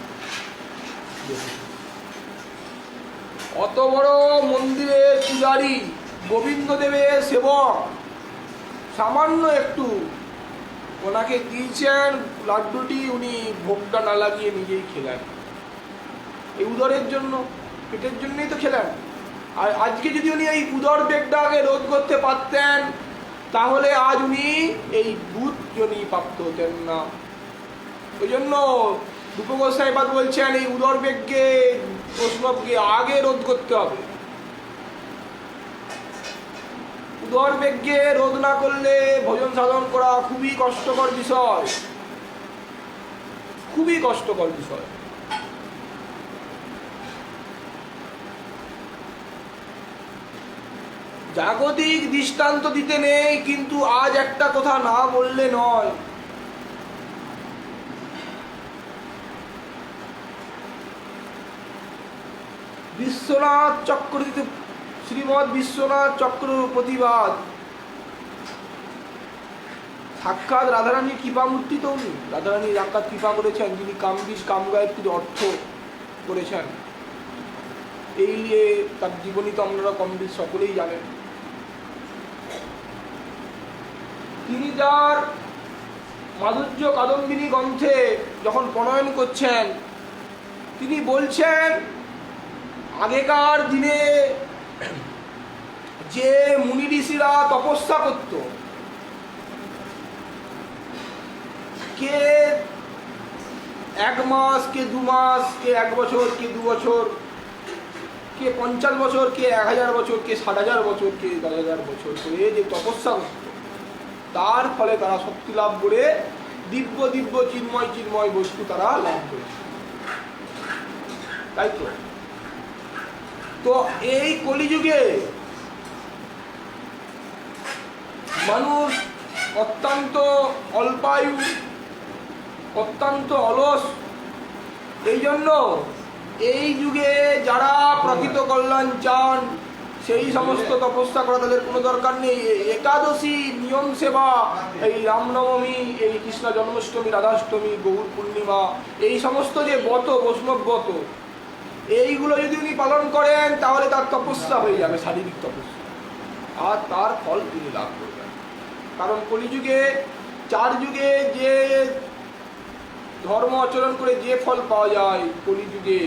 অত বড় মন্দিরের পূজারী, গোবিন্দদেবের সেবক, সামান্য একটু ওনাকে দিয়েছেন লাড্ডুটি, উনি ভোগটা না লাগিয়ে নিজেই খেলেন। এই উদরের জন্য, পেটের জন্যই তো খেলেন। আর আজকে যদি উনি এই উদর বেগটাকে রোধ করতে পারতেন তাহলে আজ উনি এই ভূত জনি প্রাপ্ত হতেন না। ওই জন্য রূপ গোস্বামীপাদ বলছেন এই উদর বেগকে, বৈষ্ণবকে আগে রোধ করতে হবে। উদর বেগকে রোধ না করলে ভজন সাধন করা খুবই কষ্টকর বিষয়, খুবই কষ্টকর বিষয়। জাগতিক দৃষ্টান্ত দিতে নেই, কিন্তু আজ একটা কথা না বললে নয়। বিশ্বনাথ চক্রবর্তী, শ্রীমৎ বিশ্বনাথ চক্র প্রতিবাদ, সাক্ষাৎ রাধারানীর কৃপামূর্তি। তো উনি রাধারানী সাক্ষাৎ কৃপা করেছেন, যিনি কামবিষ কামগায়ত্রীর অর্থ করেছেন। এই নিয়ে তার জীবনী তো আপনারা কমবিষ সকলেই জানেন। তিনি যার মাধুর্য কাদম্বিনী গ্রন্থে যখন প্রণয়ন করছেন, তিনি বলছেন আগেকার দিনে যে মুনি ঋষিরা তপস্যা করত, কে 1 মাস, কে 2 মাস, কে 1 বছর, কে 2 বছর, কে 50 বছর, কে 1000 বছর, কে 60,000 বছর, কে 10,000 বছর করে যে তপস্যা করত, তার ফলে তারা শক্তি লাভ করে দিব্য দিব্য চিন্ময় চিন্ময় বস্তু তারা লাভ করেছে। তাই তো। তো এই কলিযুগে মানুষ অত্যন্ত অল্পায়ু, অত্যন্ত অলস। এই জন্য এই যুগে যারা প্রকৃত কল্যাণ চান সেই সমস্ত তপস্যা করা তাদের কোনো দরকার নেই। একাদশী নিয়ম সেবা, এই রামনবমী, এই কৃষ্ণ জন্মাষ্টমী, রাধাষ্টমী, গৌর পূর্ণিমা, এই সমস্ত যে ব্রত, বৈষ্ণব ব্রত, এইগুলো যদি উনি পালন করেন তাহলে তার তপস্যা হয়ে যাবে, শারীরিক তপস্যা, আর তার ফল তিনি লাভ করবেন। কারণ কলিযুগে, 4 যুগে যে ধর্ম আচরণ করে যে ফল পাওয়া যায়, কলিযুগে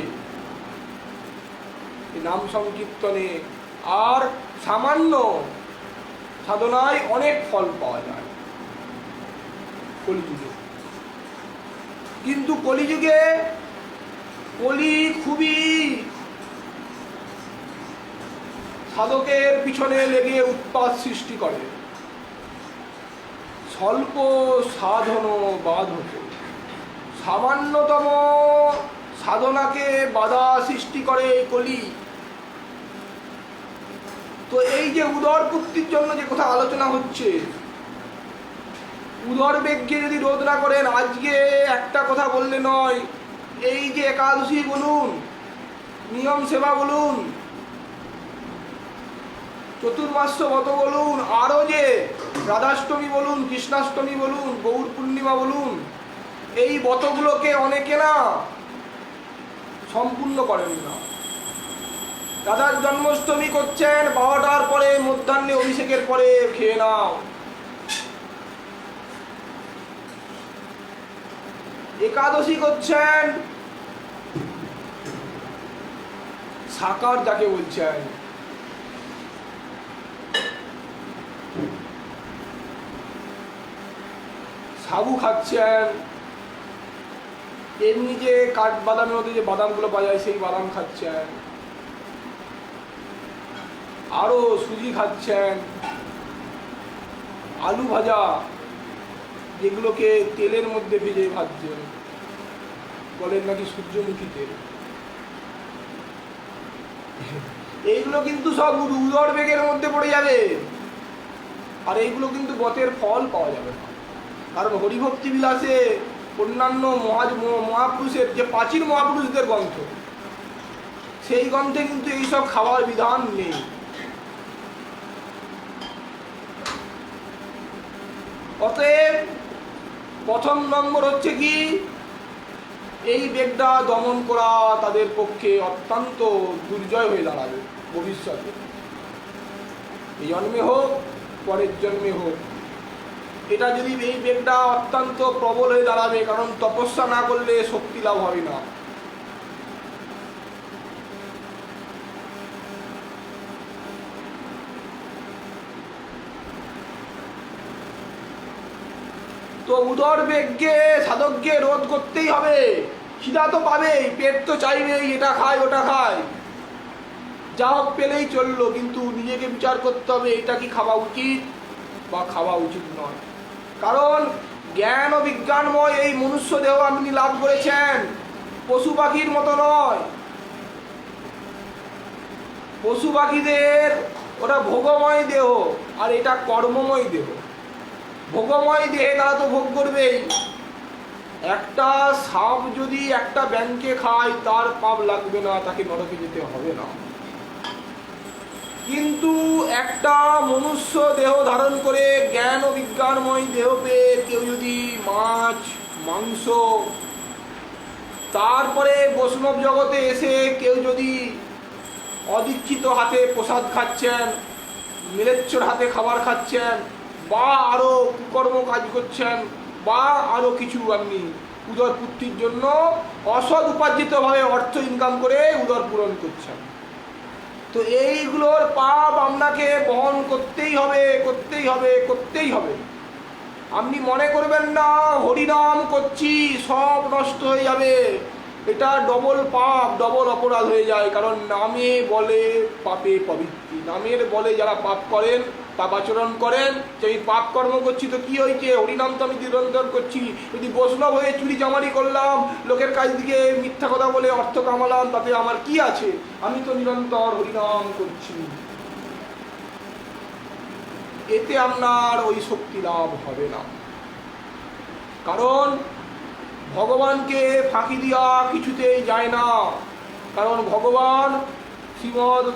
নাম সংকীর্তনে আর সামান্য সাধনায় অনেক ফল পাওয়া যায় কলিযুগে। কিন্তু কলিযুগে কলি খুবই সাধকের পিছনে লেগে উৎপাত সৃষ্টি করে। স্বল্প সাধন বাধক, সামান্যতম সাধনাকে বাধা সৃষ্টি করে কলি। তো এই যে উদর পুত্তির জন্য যে কথা আলোচনা হচ্ছে, উদর বেগকে যদি রোধ না করেন, আজকে একটা কথা বললে নয়, এই যে একাদশী বলুন, নিয়ম সেবা বলুন, চতুর্মাস্য ব্রত বলুন, আরো যে রাধাষ্টমী বলুন, কৃষ্ণাষ্টমী বলুন, গৌর পূর্ণিমা বলুন, এই ব্রতগুলোকে অনেকে না সম্পূর্ণ করেন না। রাধার জন্মাষ্টমী করছেন 12টার পরে, মধ্যাহ্নে অভিষেকের পরে খেয়ে নাও। একাদশী করছেন সাকার যাকে বলছেন, সাবু খাচ্ছেন, এমনি যে কাঠবাদামের মধ্যে যে বাদামগুলো পাওয়া যায় সেই বাদাম খাচ্ছেন, আরো সুজি খাচ্ছেন, আলু ভাজা যেগুলোকে তেলের মধ্যে ভেজে ভাজছেন, বলেন নাকি সূর্যমুখী তেল। এইগুলো কিন্তু সব উদর বেগের মধ্যে পড়ে যাবে, আর এইগুলো কিন্তু গতের ফল পাওয়া যাবে না। কারণ হরিভক্তি বিলাসে অন্যান্য মহাপুরুষের যে প্রাচীন মহাপুরুষদের গ্রন্থ, সেই গ্রন্থে কিন্তু এইসব খাওয়ার বিধান নেই। অতএব প্রথম নম্বর হচ্ছে কি, এই বেগটা দমন করা তাদের পক্ষে অত্যন্ত দুর্জয় হয়ে দাঁড়াবে ভবিষ্যতে, এই জন্মে হোক পরের জন্মে হোক। এটা যদি এই বেগটা অত্যন্ত প্রবল হয়ে দাঁড়াবে, কারণ তপস্যা না করলে শক্তি লাভ হবে না। তো উদর বেগকে সাধককে রোধ করতেই হবে। খিদা তো পাবেই, পেট তো চাইবেই, এটা খায় ওটা খায়, যা হোক পেলেই চললো, কিন্তু নিজেকে বিচার করতে হবে এটা কি খাওয়া উচিত বা খাওয়া উচিত নয়। কারণ জ্ঞান ও বিজ্ঞানময় এই মনুষ্য দেহ আপনি লাভ করেছেন, পশু পাখির মতো নয়। পশু পাখিদের ওটা ভোগময় দেহ, আর এটা কর্মময় দেহ। ভোগময় দেহে তারা তো ভোগ করবেই। একটা সাপ যদি একটা ব্যাঙকে খায় তার পাপ লাগবে না, তাকে নরকে যেতে হবে না। কিন্তু একটা মনুষ্য দেহ ধারণ করে জ্ঞান ও বিজ্ঞানময় দেহ পেয়ে কেউ যদি মাছ মাংস, তারপরে বৈষ্ণব জগতে এসে কেউ যদি অদীক্ষিত হাতে প্রসাদ খাচ্ছেন, মিলেচ্ছর হাতে খাবার খাচ্ছেন, বা আরো কুকর্ম কাজ করছেন, বা আরো কিছু আপনি উদর পূর্তির জন্য অসৎ উপার্জিতভাবে অর্থ ইনকাম করে উদর পূরণ করছেন, তো এইগুলোর পাপ আপনাকে বহন করতেই হবে, করতেই হবে, করতেই হবে। আপনি মনে করবেন না হরিনাম করছি সব নষ্ট হয়ে যাবে, এটা ডবল পাপ, ডবল অপরাধ হয়ে যায়। কারণ নামে বলে পাপে প্রবৃত্তি, নামের বলে যারা পাপ করেন, পাপ আচরণ করেন, যে আমি পাপ কর্ম করছি তো কি হয়েছে, হরিনাম তো আমি নিরন্তর করছি। যদি বৈষ্ণব হয়ে চুরি চামারি করলাম, লোকের কাছ থেকে মিথ্যা কথা বলে অর্থ কামালাম, তাতে আমার কি আছে, আমি তো নিরন্তর হরিনাম করছি। এতে আপনার ওই শক্তি লাভ হবে না। কারণ ভগবানকে ফাঁকি দেওয়া কিছুতেই যায় না। কারণ ভগবান শ্রীমদ্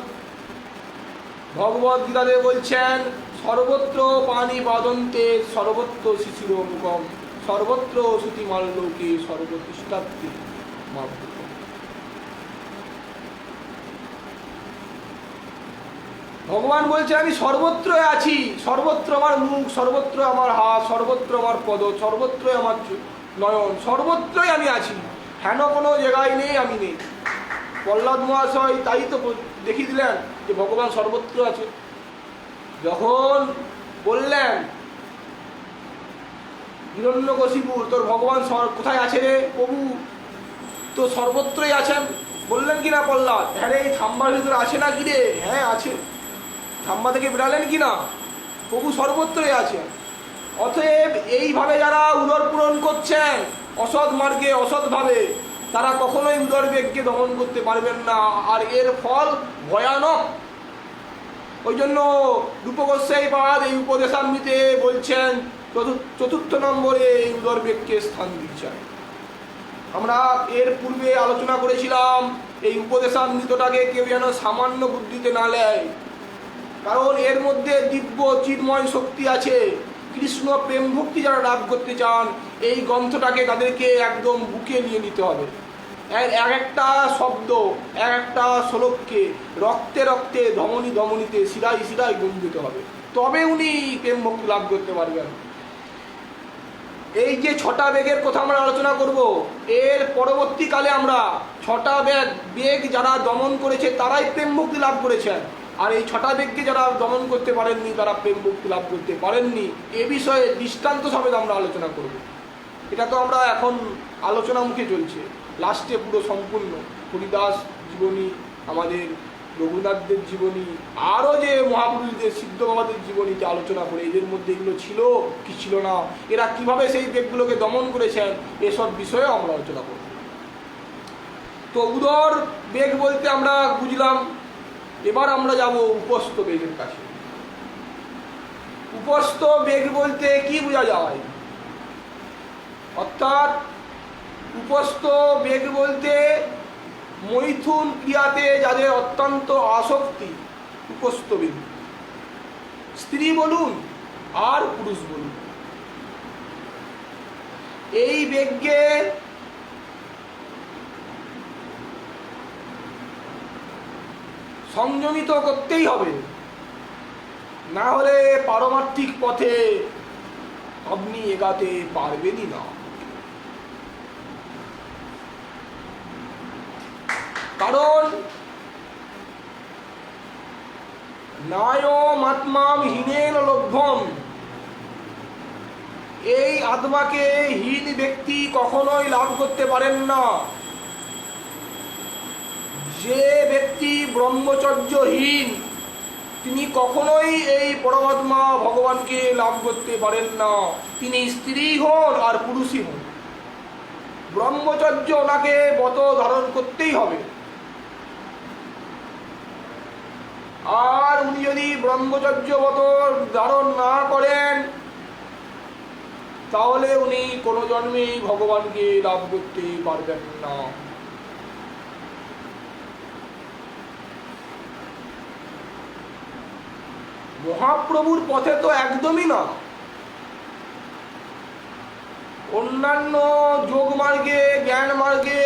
ভগবদ গীতাতে বলছেন, সর্বত্র পানি বাদন্তে সর্বত্র শিশির মুখম সর্বত্র শ্রুতিমাল্লোকে সর্বতিষ্ঠাত্তি মাধ্যম। ভগবান বলছে আমি সর্বত্র আছি, সর্বত্র আমার মুখ, সর্বত্র আমার হাত, সর্বত্র আমার পদ, সর্বত্রই আমার নয়ন, সর্বত্রই আমি আছি, হেন কোনো জায়গায় নেই আমি নেই। প্রহ্লাদ মহাশয় তাই তো দেখিয়ে দিলেন যে ভগবান সর্বত্র আছে। যখন বললেন হিরণ্যকশিপুর, তোর ভগবান কোথায় আছে রে প্রভু, তো সর্বত্রই আছেন বললেন কিনা প্রহ্লাদ? হ্যাঁ রে, এই থাম্বার ভিতরে আছে না কি রে? হ্যাঁ আছে। থাম্বা থেকে বেরালেন কিনা? প্রভু সর্বত্রই আছেন। অতএব এইভাবে যারা উদর পূরণ করছেন অসৎ মার্গে, অসৎভাবে, তারা কখনোই উদর বেগকে দমন করতে পারবেন না, আর এর ফল ভয়ানক। ওই জন্য রূপ গোস্বাইপাদ এই উপদেশামৃতে বলছেন চতুর্থ নম্বরে এই উদর বেগকে স্থান দিচ্ছেন। আমরা এর পূর্বে আলোচনা করেছিলাম এই উপদেশামৃতটাকে কেউ যেন সামান্য বুদ্ধিতে না নেয়, কারণ এর মধ্যে দিব্য চিন্ময় শক্তি আছে। কৃষ্ণ প্রেম ভক্তি যারা লাভ করতে চান, এই গ্রন্থটাকে তাদেরকে একদম বুকে নিয়ে নিতে হবে। এক একটা শব্দ, এক একটা শ্লোককে রক্তে রক্তে ধমনী ধমনীতে শিরায় শিরায় গুঞ্জিত হবে, তবে উনি প্রেম ভক্তি লাভ করতে পারবেন। এই যে 6টা বেগের কথা আমরা আলোচনা করব, এর পরবর্তীকালে আমরা 6টা বেগ যারা দমন করেছে তারাই প্রেম ভক্তি লাভ করেছেন, আর এই 6টা বেগকে যারা দমন করতে পারেননি তারা প্রেম ভক্তি লাভ করতে পারেননি। এ বিষয়ে দৃষ্টান্ত সমেত আমরা আলোচনা করব। এটা তো আমরা এখন আলোচনা মুখে চলছে, লাস্টে পুরো সম্পূর্ণ হরিদাস জীবনী, আমাদের রঘুনাথদের জীবনী, আরও যে মহাপুরুষদের সিদ্ধ বাবাদের জীবনীতে আলোচনা করে এদের মধ্যে এগুলো ছিল কি ছিল না, এরা কিভাবে সেই বেগগুলোকে দমন করেছেন, এসব বিষয়ে আমরা আলোচনা করব। তো উদর বেগ বলতে আমরা বুঝলাম, এবার আমরা যাব উপস্থ বেগের কাছে। উপস্থ বেগ বলতে কি বোঝা যায়? অর্থাৎ উপস্থ বেগ বলতে মৈথুন ক্রিয়াতে যাদের অত্যন্ত আসক্তি, উপস্থ বেগ, স্ত্রী বলুন আর পুরুষ বলুন, এই বেগকে সংযমিত করতেই হবে, না হলে পারমার্থিক পথে আপনি এগাতে পারবেনই না। কারণ নায়মাত্মাম হীনেন লভ্যম, এই আত্মাকে হীন ব্যক্তি কখনোই লাভ করতে পারেন না। যে ব্যক্তি ব্রহ্মচর্যহীন তিনি কখনোই এই পরমাত্মা ভগবানকে লাভ করতে পারেন না, তিনি স্ত্রী হন আর পুরুষই হন। ব্রহ্মচর্য ওনাকে ব্রত ধারণ করতেই হবে, আর উনি যদি ব্রহ্মচর্য ব্রত ধারণ না করেন তাহলে উনি কোনো জন্মেই ভগবানকে লাভ করতে পারবেন না। মহাপ্রভুর পথে তো একদমই না। অন্যান্য যোগ মার্গে, জ্ঞান মার্গে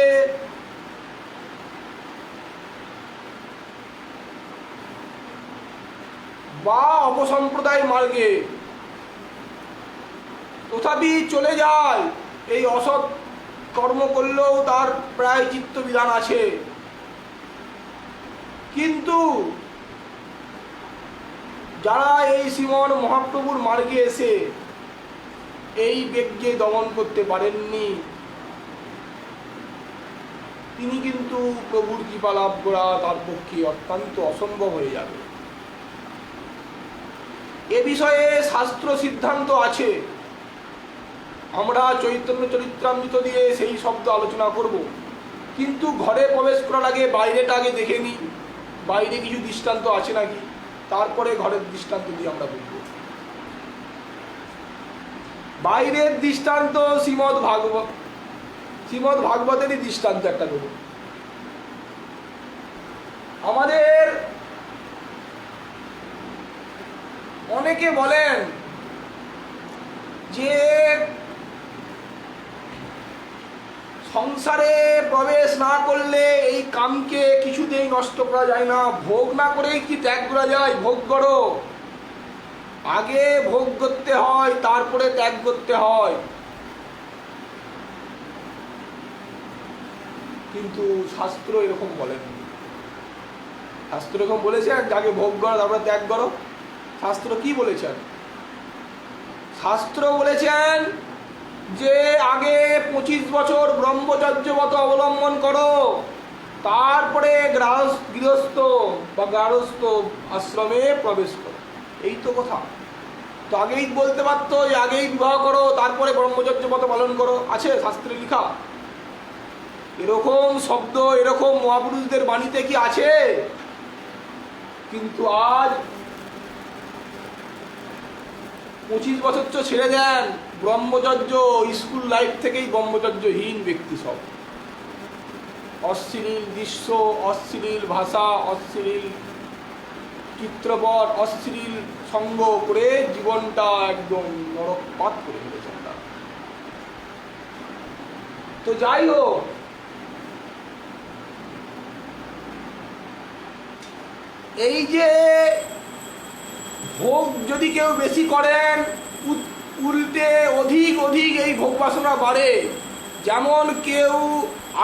বা অপসম্প্রদায় মার্গে তথাপি চলে যায়, এই অসৎ কর্ম করলেও তার প্রায়শ্চিত্ত বিধান আছে। কিন্তু যারা এই শ্রীমন মহাপ্রভুর মার্গে এসে এই বেগকে দমন করতে পারেননি, তিনি কিন্তু প্রভুর কৃপা লাভ করা তার পক্ষে অত্যন্ত অসম্ভব হয়ে যাবে। এ বিষয়ে শাস্ত্র সিদ্ধান্ত আছে, আমরা চৈতন্য চরিত্রামৃত দিয়ে সেই শব্দ আলোচনা করব। কিন্তু ঘরে প্রবেশ করার আগে বাইরেটা আগে দেখে নিই, বাইরে কিছু দৃষ্টান্ত আছে নাকি, তারপরে ঘরের দৃষ্টান্ত দিয়ে আমরা বলব। বাইরের দৃষ্টান্ত শ্রীমদ্ ভাগবতেরই দৃষ্টান্ত একটা দেব। আমাদের অনেকে বলেন যে সংসারে প্রবেশ না করলে এই কামকে কিছুতেই নষ্ট করা যায় না, ভোগ না করেই কি ত্যাগ করা যায়? ভোগ করো, আগে ভোগ করতে হয় তারপরে ত্যাগ করতে হয়। কিন্তু শাস্ত্র এরকম বলেন, শাস্ত্র এরকম বলেছেন আগে ভোগ করো তারপরে ত্যাগ করো? শাস্ত্র কি বলেছেন? শাস্ত্র বলেছেন যে আগে 25 বছর ব্রহ্মচর্য ব্রত অবলম্বন করো, তারপরে গৃহস্থ বা গার্হস্থ আশ্রমে প্রবেশ করো। এই তো কথা। তো আগেই বলতে পারতো যে আগেই বিবাহ করো তারপরে ব্রহ্মচর্য ব্রত পালন করো, আছে শাস্ত্রে লেখা? এরকম শব্দ এরকম মহাপুরুষদের বাণীতে কি আছে? কিন্তু আজ 25 বছর তো ছেড়ে দেন, ব্রহ্মচর্য স্কুল লাইফ থেকেই ব্রহ্মচর্যহীন ব্যক্তি সব। অশ্লীল দৃশ্য, অশ্লীল ভাষা, অশ্লীল চিত্রপট, অশ্লীল সঙ্গ করে জীবনটা একদম নরকপাত করে ফেলেছেন তারা। তো যাই হোক, এই যে ভোগ যদি কেউ বেশি করেন, উল্টে অধিক অধিক এই ভোগ বাসনা বাড়ে। যেমন কেউ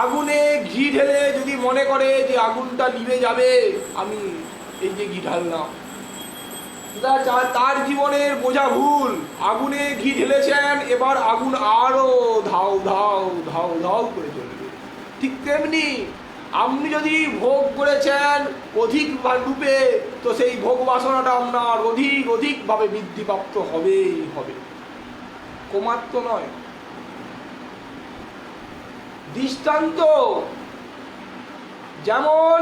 আগুনে ঘি ঢেলে যদি মনে করে যে আগুনটা নিভে যাবে, আমি এই যে ঘি ঢাললাম, তার জীবনের বোঝা ভুল। আগুনে ঘি ঢেলেছেন, এবার আগুন আরো ধাও ধাও ধাও ধাও করে চলবে। ঠিক তেমনি আপনি যদি ভোগ করেছেন অধিক রূপে, তো সেই ভোগ বাসনাটা আপনার অধিক অধিকভাবে বৃদ্ধিপ্রাপ্ত হবেই হবে, কমাত্ম নয়। দৃষ্টান্ত যেমন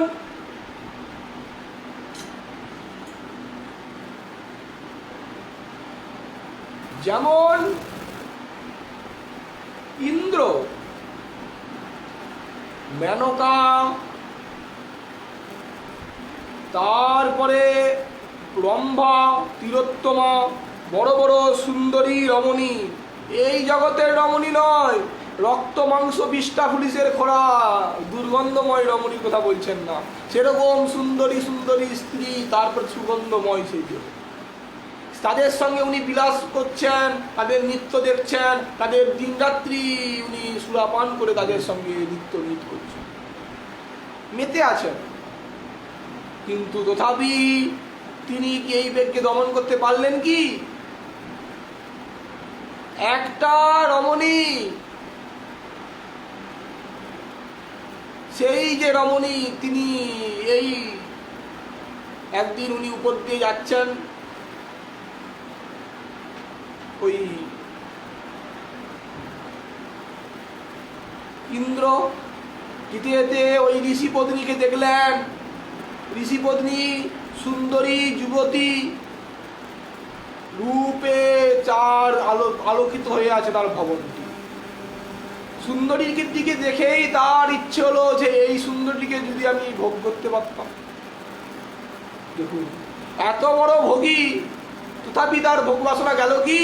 যেমন ইন্দ্র, মেনকা, তারপরে রম্ভা, তিলোত্তমা, বড় বড় সুন্দরী রমণী, এই জগতের রমণী নয়, রক্ত মাংস বিষ্ঠা পুলিশের খোড়া দুর্গন্ধময় রমণীর কথা বলছেন না, সেরকম সুন্দরী সুন্দরী স্ত্রী, তারপর সুগন্ধময় সেই জন্য তাদের সঙ্গে উনি বিলাস করছেন, তাদের নৃত্য দেখছেন, তাদের দিনরাত্রি উনি সুরাপান করে তাদের সঙ্গে নৃত্য করছেন, মেতে আছেন। কিন্তু তথাপি তিনি কি এই বেগকে দমন করতে পারলেন কি? একটা রমণী, সেই যে রমণী, তিনি এই একদিন উনি উপর দিয়ে যাচ্ছেন, ওই ইন্দ্র যেতে যেতে ওই ঋষি পত্নীকে দেখলেন। ঋষি পত্নী সুন্দরী যুবতী, রূপে চার আলোকিত হয়ে আছে তার ভবনটি। সুন্দরীর দিকে দেখেই তার ইচ্ছে হলো যে এই সুন্দরীকে যদি আমি ভোগ করতে পারতাম। দেখুন, এত বড় ভোগী, তথাপি তার ভোগ বাসনা গেল কি?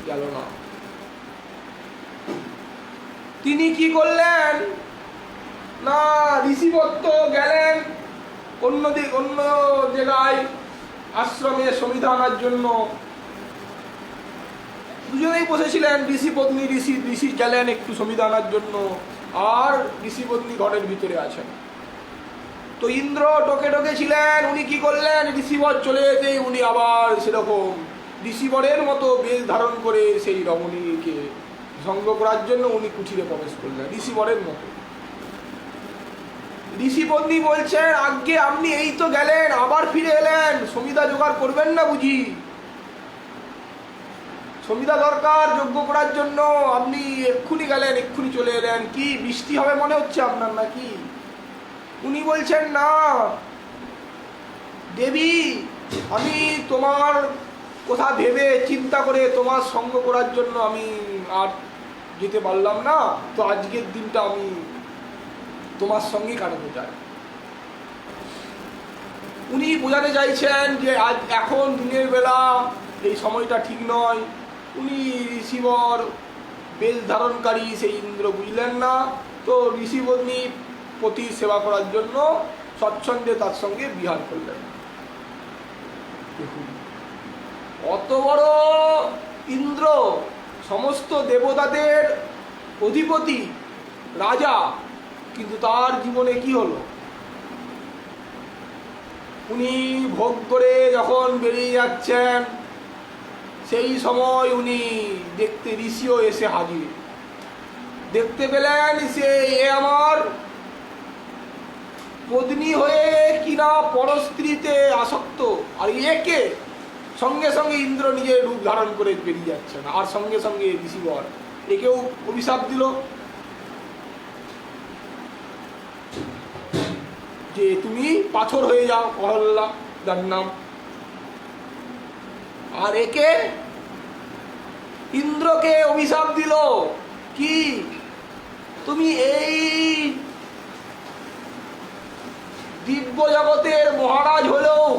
গেল না। তিনি কি করলেন না, ঋষিবত্ত গেলেন অন্য জায়গায় আশ্রমে সমিধা আনার জন্য। দুজনেই বসেছিলেন, ঋষি পত্নী, ঋষি গেলেন একটু সমিধা আনার জন্য, আর ঋষি পত্নী ঘরের ভিতরে আছেন। তো ইন্দ্র টোকে টোকে ছিলেন। উনি কি করলেন, ঋষিবর চলে যেতেই উনি আবার সেরকম ঋষিবরের মতো বেশ ধারণ করে সেই রমণীকে সঙ্গ করার জন্য উনি কুঠিরে প্রবেশ করলেন ঋষিবরের মতো। ঋষি পত্নী বলছেন, আগে আপনি এই তো গেলেন, আবার ফিরে এলেন, সমিধা জোগাড় করবেন না বুঝি? সমিধা দরকার যজ্ঞ করার জন্য, আপনি এক্ষুনি গেলেন, এক্ষুনি চলে এলেন, কি বৃষ্টি হবে মনে হচ্ছে আপনার নাকি? উনি বলছেন, না দেবী, আমি তোমার কথা ভেবে চিন্তা করে তোমার সঙ্গ করার জন্য আমি আর যেতে পারলাম না, তো আজকের দিনটা আমি তোমার সঙ্গে কাটাতে চাই। উনি বোঝাতে চাইছেন যে আজ এখন দিনের বেলা এই সময়টা ঠিক নয়। উনি ঋষিবর বেশ ধারণকারী সেই ইন্দ্র বুঝলেন না, তো ঋষিপত্নী পতির সেবা করার জন্য স্বচ্ছন্দে তার সঙ্গে বিহার করলেন। দেখুন, অত বড় ইন্দ্র, সমস্ত দেবতাদের অধিপতি, রাজা, কিন্তু তার জীবনে কি হলো? উনি ভোগ করে যখন বেরিয়ে যাচ্ছেন, সেই সময় উনি দেখতে ঋষিও এসে হাজির। দেখতে পেলেন সে আমার পত্নী হয়ে কিনা পরস্ত্রীতে আসক্ত, আর একে সঙ্গে সঙ্গে ইন্দ্র নিজের রূপ ধারণ করে বেরিয়ে যাচ্ছেন, আর সঙ্গে সঙ্গে ঋষিবর একেও অভিশাপ দিল যে তুমি পাথর হয়ে যাও, অহল্যা যার নাম। আর একে ইন্দ্রকে অভিশাপ দিল কি, তুমি এই দিব্য জগতের মহারাজ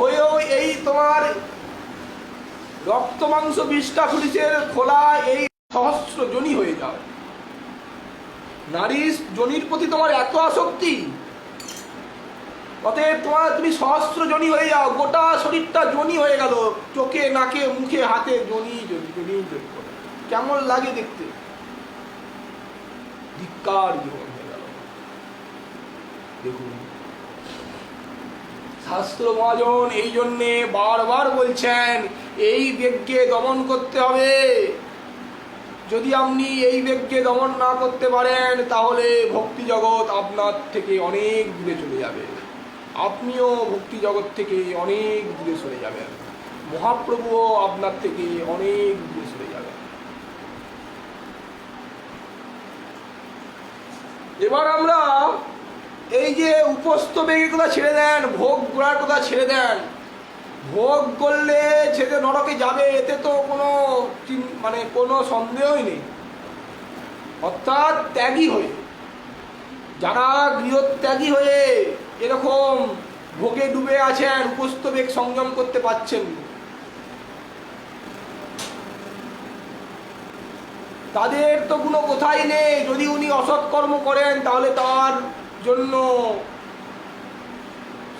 হয়েও এই তোমার রক্ত মাংস বিষ্ঠা পুলিশের খোলা এই সহস্র জনি হয়ে যাও। নারীর জনির প্রতি তোমার এত আসক্তি, অতএব তুমি সহস্র জনি হয়ে যাও, গোটা শরীরটা জনি হয়ে গেল, চোখে নাকে মুখে হাতে জনি জনি জনি জনি করে। কেমন লাগে দেখতে? ধিক্কার জীবন হয়ে গেল। দেখুন শাস্ত্র মহাজন এই জন্যে বারবার বলছেন এই বেগকে দমন করতে হবে। যদি আপনি এই বেগকে দমন না করতে পারেন তাহলে ভক্তি জগৎ আপনার থেকে অনেক দূরে চলে যাবে, আপনিও ভক্তি জগৎ থেকে অনেক দূরে সরে যাবেন, মহাপ্রভুও আপনার থেকে অনেক দূরে সরে যাবেন। এবার আমরা এই যে উপস্থ বেগের কথা ছেড়ে দেন, ভোগ করার কথা ছেড়ে দেন। ভোগ করলে ছেড়ে নরকে যাবে এতে তো কোনো সন্দেহই নেই। অর্থাৎ ত্যাগী হয়ে, যারা গৃহত্যাগী হয়ে এরকম ভোগে ডুবে আছেন, উপস্থ বেগ সংযম করতে পারছেন, তাদের তো কোনো কথাই নেই। যদি উনি অসৎ কর্ম করেন তাহলে তার জন্য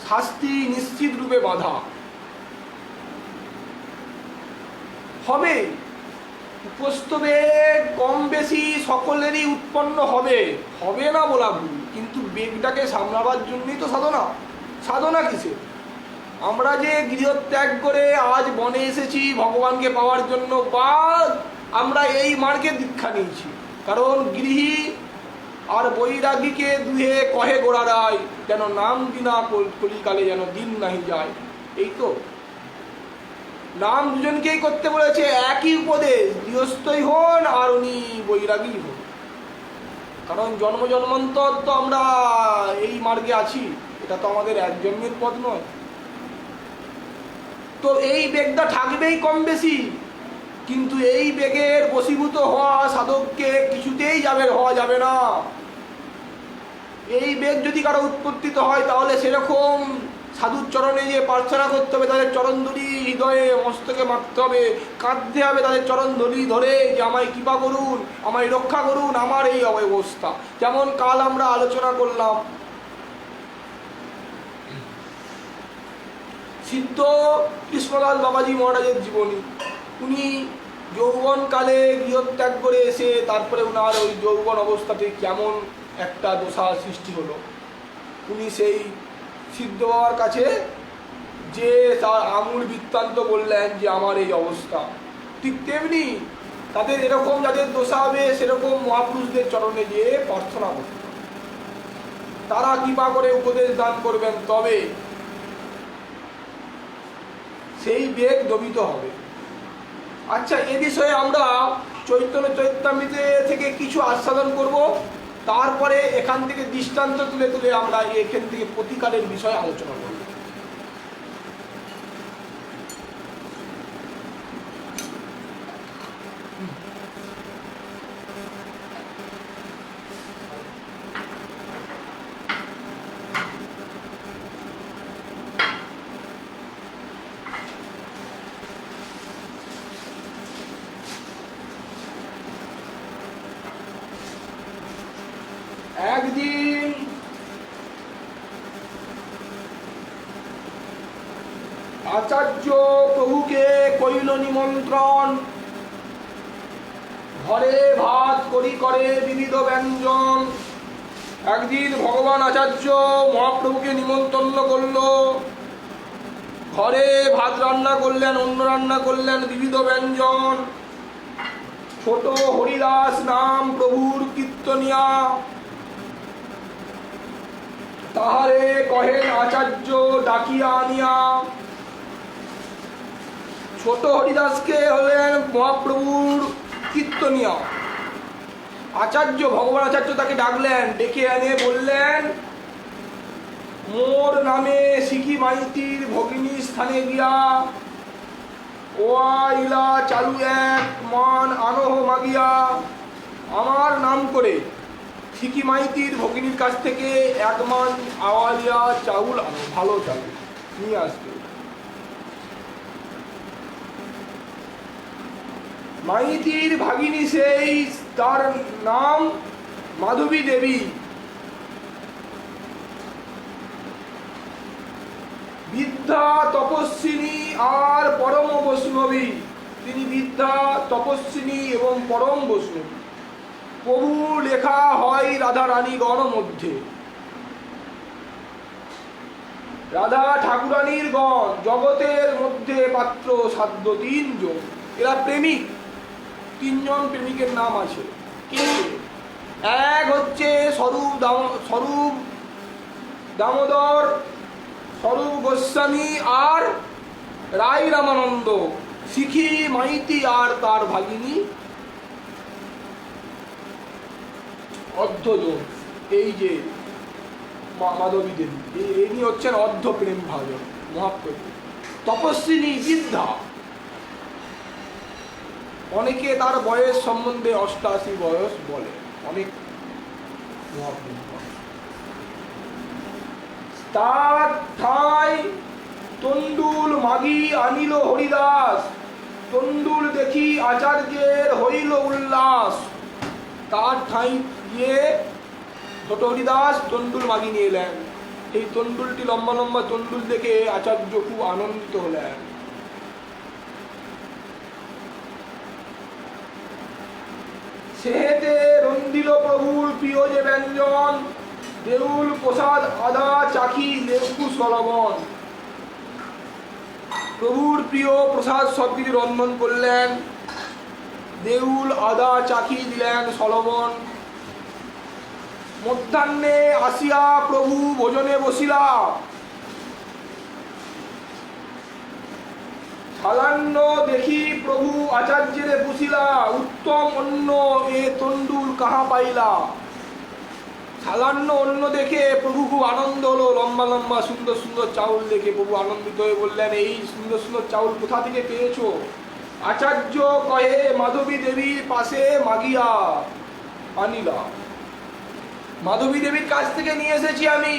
শাস্তি নিশ্চিত রূপে বাধা হবে। উপস্থ বেগ কম বেশি সকলেরই উৎপন্ন হবে, হবে না বলা ভুল, কিন্তু বেগটাকে সামলাবার জন্যই তো সাধনা। সাধনা কিসে? আমরা যে গৃহত্যাগ করে আজ বনে এসেছি ভগবানকে পাওয়ার জন্য, বা আমরা এই মার্গে দীক্ষা নিয়েছি, কারণ গৃহী আর বৈরাগীকে দুহে কহে গোড়ারায়, যেন নাম বিনা কলিকালে যেন দিন নাহি যায়। এই তো নাম দুজনকেই করতে বলেছে, একই উপদেশ, গৃহস্থই হন আর উনি বৈরাগী হন। কারণ জন্ম জন্মান্তর তো আমরা এই মার্গে আছি, এটা তো আমাদের এক জন্মের পথ নয়। তো এই বেগটা থাকবেই কম বেশি, কিন্তু এই বেগের বশীভূত হওয়া সাধককে কিছুতেই হওয়া যাবে না। এই বেগ যদি কারো উৎপত্তিত হয় তাহলে সেরকম সাধুর চরণে যে প্রার্থনা করতে হবে, তাদের চরণধূলি হৃদয়ে মস্তকে মারতে হবে, কাঁদতে হবে তাদের চরণধূলি ধরে যে আমায় কৃপা করুন, আমায় রক্ষা করুন, আমার এই অবস্থা। যেমন কাল আমরা আলোচনা করলাম সিদ্ধ কৃষ্ণলাল বাবাজি মহারাজের জীবনী। উনি যৌবনকালে গৃহত্যাগ করে এসে তারপরে উনার ওই যৌবন অবস্থাতে কেমন একটা দশা সৃষ্টি হলো, উনি সেই সিদ্ধ বাবার কাছে যে তার আমূল বৃত্তান্ত বললেন যে আমার এই অবস্থা। ঠিক তেমনি তাদের এরকম যাদের দশা হবে সেরকম মহাপুরুষদের চরণে গিয়ে প্রার্থনা করতে, তারা কৃপা করে উপদেশ দান করবেন, তবে সেই বেগ দমিত হবে। আচ্ছা, এ বিষয়ে আমরা চৈতন্য চৈতামৃতে থেকে কিছু আস্বাদন করব, তারপরে এখান থেকে দৃষ্টান্ত তুলে তুলে আমরা এখান থেকে প্রতিকারের বিষয়ে আলোচনা করব। একদিন আচার্য প্রভুকে কইল নিমন্ত্রণ, ঘরে ভাত করি করে বিবিধ ব্যঞ্জন। একদিন ভগবান আচার্য মহাপ্রভুকে নিমন্ত্রণ করল, ঘরে ভাত রান্না করলেন, অন্ন রান্না করলেন, বিবিধ ব্যঞ্জন। ছোট হরিদাস নাম প্রভুর কীর্তনিয়া, তাহারে কহেন আচার্য ডাকিয়া আনিয়া। ছোট হরিদাসকে হলেন মহাপ্রভুর কীর্তনিয়া। আচার্য ভগবান আচার্য তাকে ডাকলেন, ডেকে এনে বললেন, মোর নামে শিখি মাইতির ভগিনী স্থানে গিয়া ওয়াইলা চালু এক মান আনহ মাগিয়া। আমার নাম করে শিখি মাইতির ভগিনীর কাছ থেকে 1 মান আওয়ালিয়া চাউল আনো, ভালো চাউল নিয়ে আসবে। মাইতির ভাগিনী সেই, তার নাম মাধবী দেবী। বিদ্যা তপস্বিনী আর পরম বৈষ্ণবী। তিনি বিদ্যা তপস্বিনী এবং পরম বৈষ্ণবী। প্রভু লেখা হয় রাধা রানীগণ মধ্যে। রাধা ঠাকুরানীর গণ জগতের মধ্যে মাত্র সাধ্য তিনজন। এরা প্রেমিক, তিনজন প্রেমিকের নাম আছে। কে? এক হচ্ছে স্বরূপ দামোদর, স্বরূপ গোস্বামী আর রায় রামানন্দ, শিখি মাইতি আর তার ভাগিনী অর্ধজন। এই যে মাধবী দেবী, ইনি হচ্ছেন অর্ধ প্রেম ভাজন মহাপ্রভু। তপস্বিনী বিদ্যা, অনেকে তার বয়স সম্বন্ধে 88 বয়স বলে, অনেক মহাপ্রভু। তার ঠাঁই তন্ডুল মাগি আনিল হরিদাস, তন্ডুল দেখি আচার্যের হইল উল্লাস। তার ঠাঁই গিয়ে ছোট হরিদাস তন্ডুল মাগি নিয়ে এলেন। এই তন্ডুলটি লম্বা লম্বা তন্ডুল দেখে আচার্য খুব আনন্দিত হলেন। সেহেতে রন্দিল প্রভুর প্রিয় যে ব্যঞ্জন, দেউল প্রসাদ আদা চাখি লেবু সলবন। প্রভুর প্রিয় প্রসাদ সব কিছু রন্ধন করলেন, দেউল আদা চাখি দিলেন সলবন। মধ্যাহ্নে আসিয়া প্রভু ভোজনে বসিলা, সালান্ন দেখি প্রভু আচার্যেরে পুছিলা, উত্তম অন্ন এ তন্ডুল কাহা পাইলা। সালান্ন অন্ন দেখে প্রভু খুব আনন্দ হলো, লম্বা লম্বা সুন্দর সুন্দর চাউল দেখে প্রভু আনন্দিত হয়ে বললেন, এই সুন্দর সুন্দর চাউল কোথা থেকে পেয়েছো? আচার্য কহে মাধবী দেবীর পাশে মাগিয়া আনিলা, মাধবী দেবীর কাছ থেকে নিয়ে এসেছি আমি।